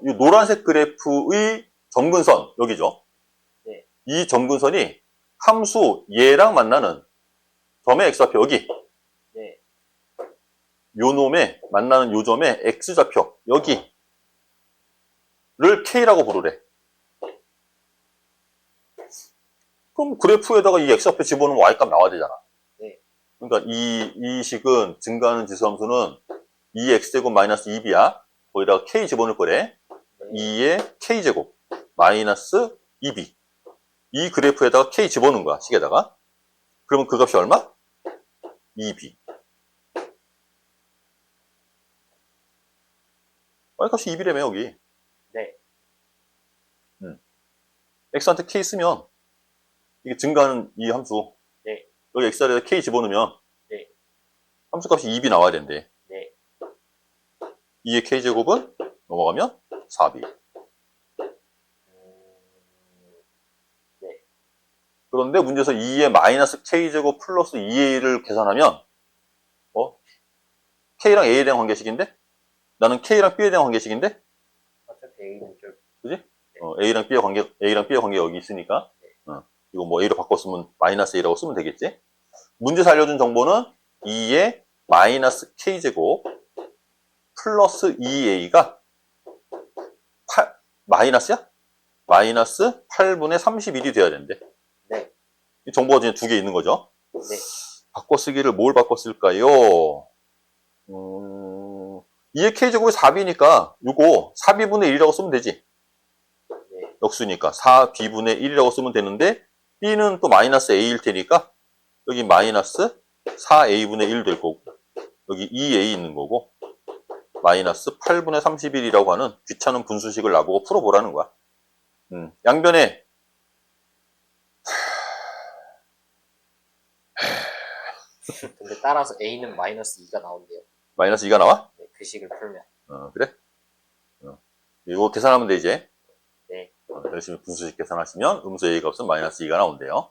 이 노란색 그래프의 점근선 여기죠. 네. 이 점근선이 함수 얘랑 만나는 점의 x좌표 여기. 네. 요 놈에 만나는 요 점의 x좌표 여기를 k라고 부르래. 그럼 그래프에다가 이 x좌표 집어넣으면 y값 나와야 되잖아. 네. 그러니까 이 식은 증가하는 지수함수는 2x제곱 마이너스 2b야. 거기다가 k 집어넣을 거래. 네. 2의 k제곱 마이너스 2b. 이 그래프에다가 k 집어넣은 거야, 식에다가. 그러면 그 값이 얼마? 2b. y값이 2b라며, 여기. 네. x한테 k 쓰면 이게 증가하는 이 함수. 네. 여기 x에다 k 집어넣으면 네. 함수값이 2b 나와야 된대. 네. 2의 k제곱은 넘어가면 4b. 네. 그런데 문제에서 2의 마이너스 k제곱 플러스 2a를 계산하면 k랑 a에 대한 관계식인데 나는 k랑 b에 대한 관계식인데 어차피 A는 좀. 그지? A랑 B의 관계 여기 있으니까 이거 뭐 A로 바꿨으면 마이너스 A라고 쓰면 되겠지? 문제에서 알려준 정보는 2의 마이너스 K제곱 플러스 2A가 마이너스야? 마이너스 8분의 31이 돼야 된대. 네. 이 정보가 지금 두 개 있는 거죠? 네. 바꿔쓰기를 뭘 바꿨을까요? 2의 K제곱이 4B니까 요거 4B분의 1이라고 쓰면 되지. 네. 역수니까 4b분의 1이라고 쓰면 되는데 b는 또 마이너스 a일 테니까 여기 마이너스 4a분의 1 될 거고 여기 2a 있는 거고 마이너스 8분의 31이라고 하는 귀찮은 분수식을 나보고 풀어보라는 거야. 양변에 근데 따라서 A는 마이너스 2가 나온대요. 마이너스 2가 나와? 네. 그 식을 풀면. 그래? 이거 계산하면 돼 이제. 네. 열심히 분수식 계산하시면 음수 a 값은 마이너스 2가 나온대요.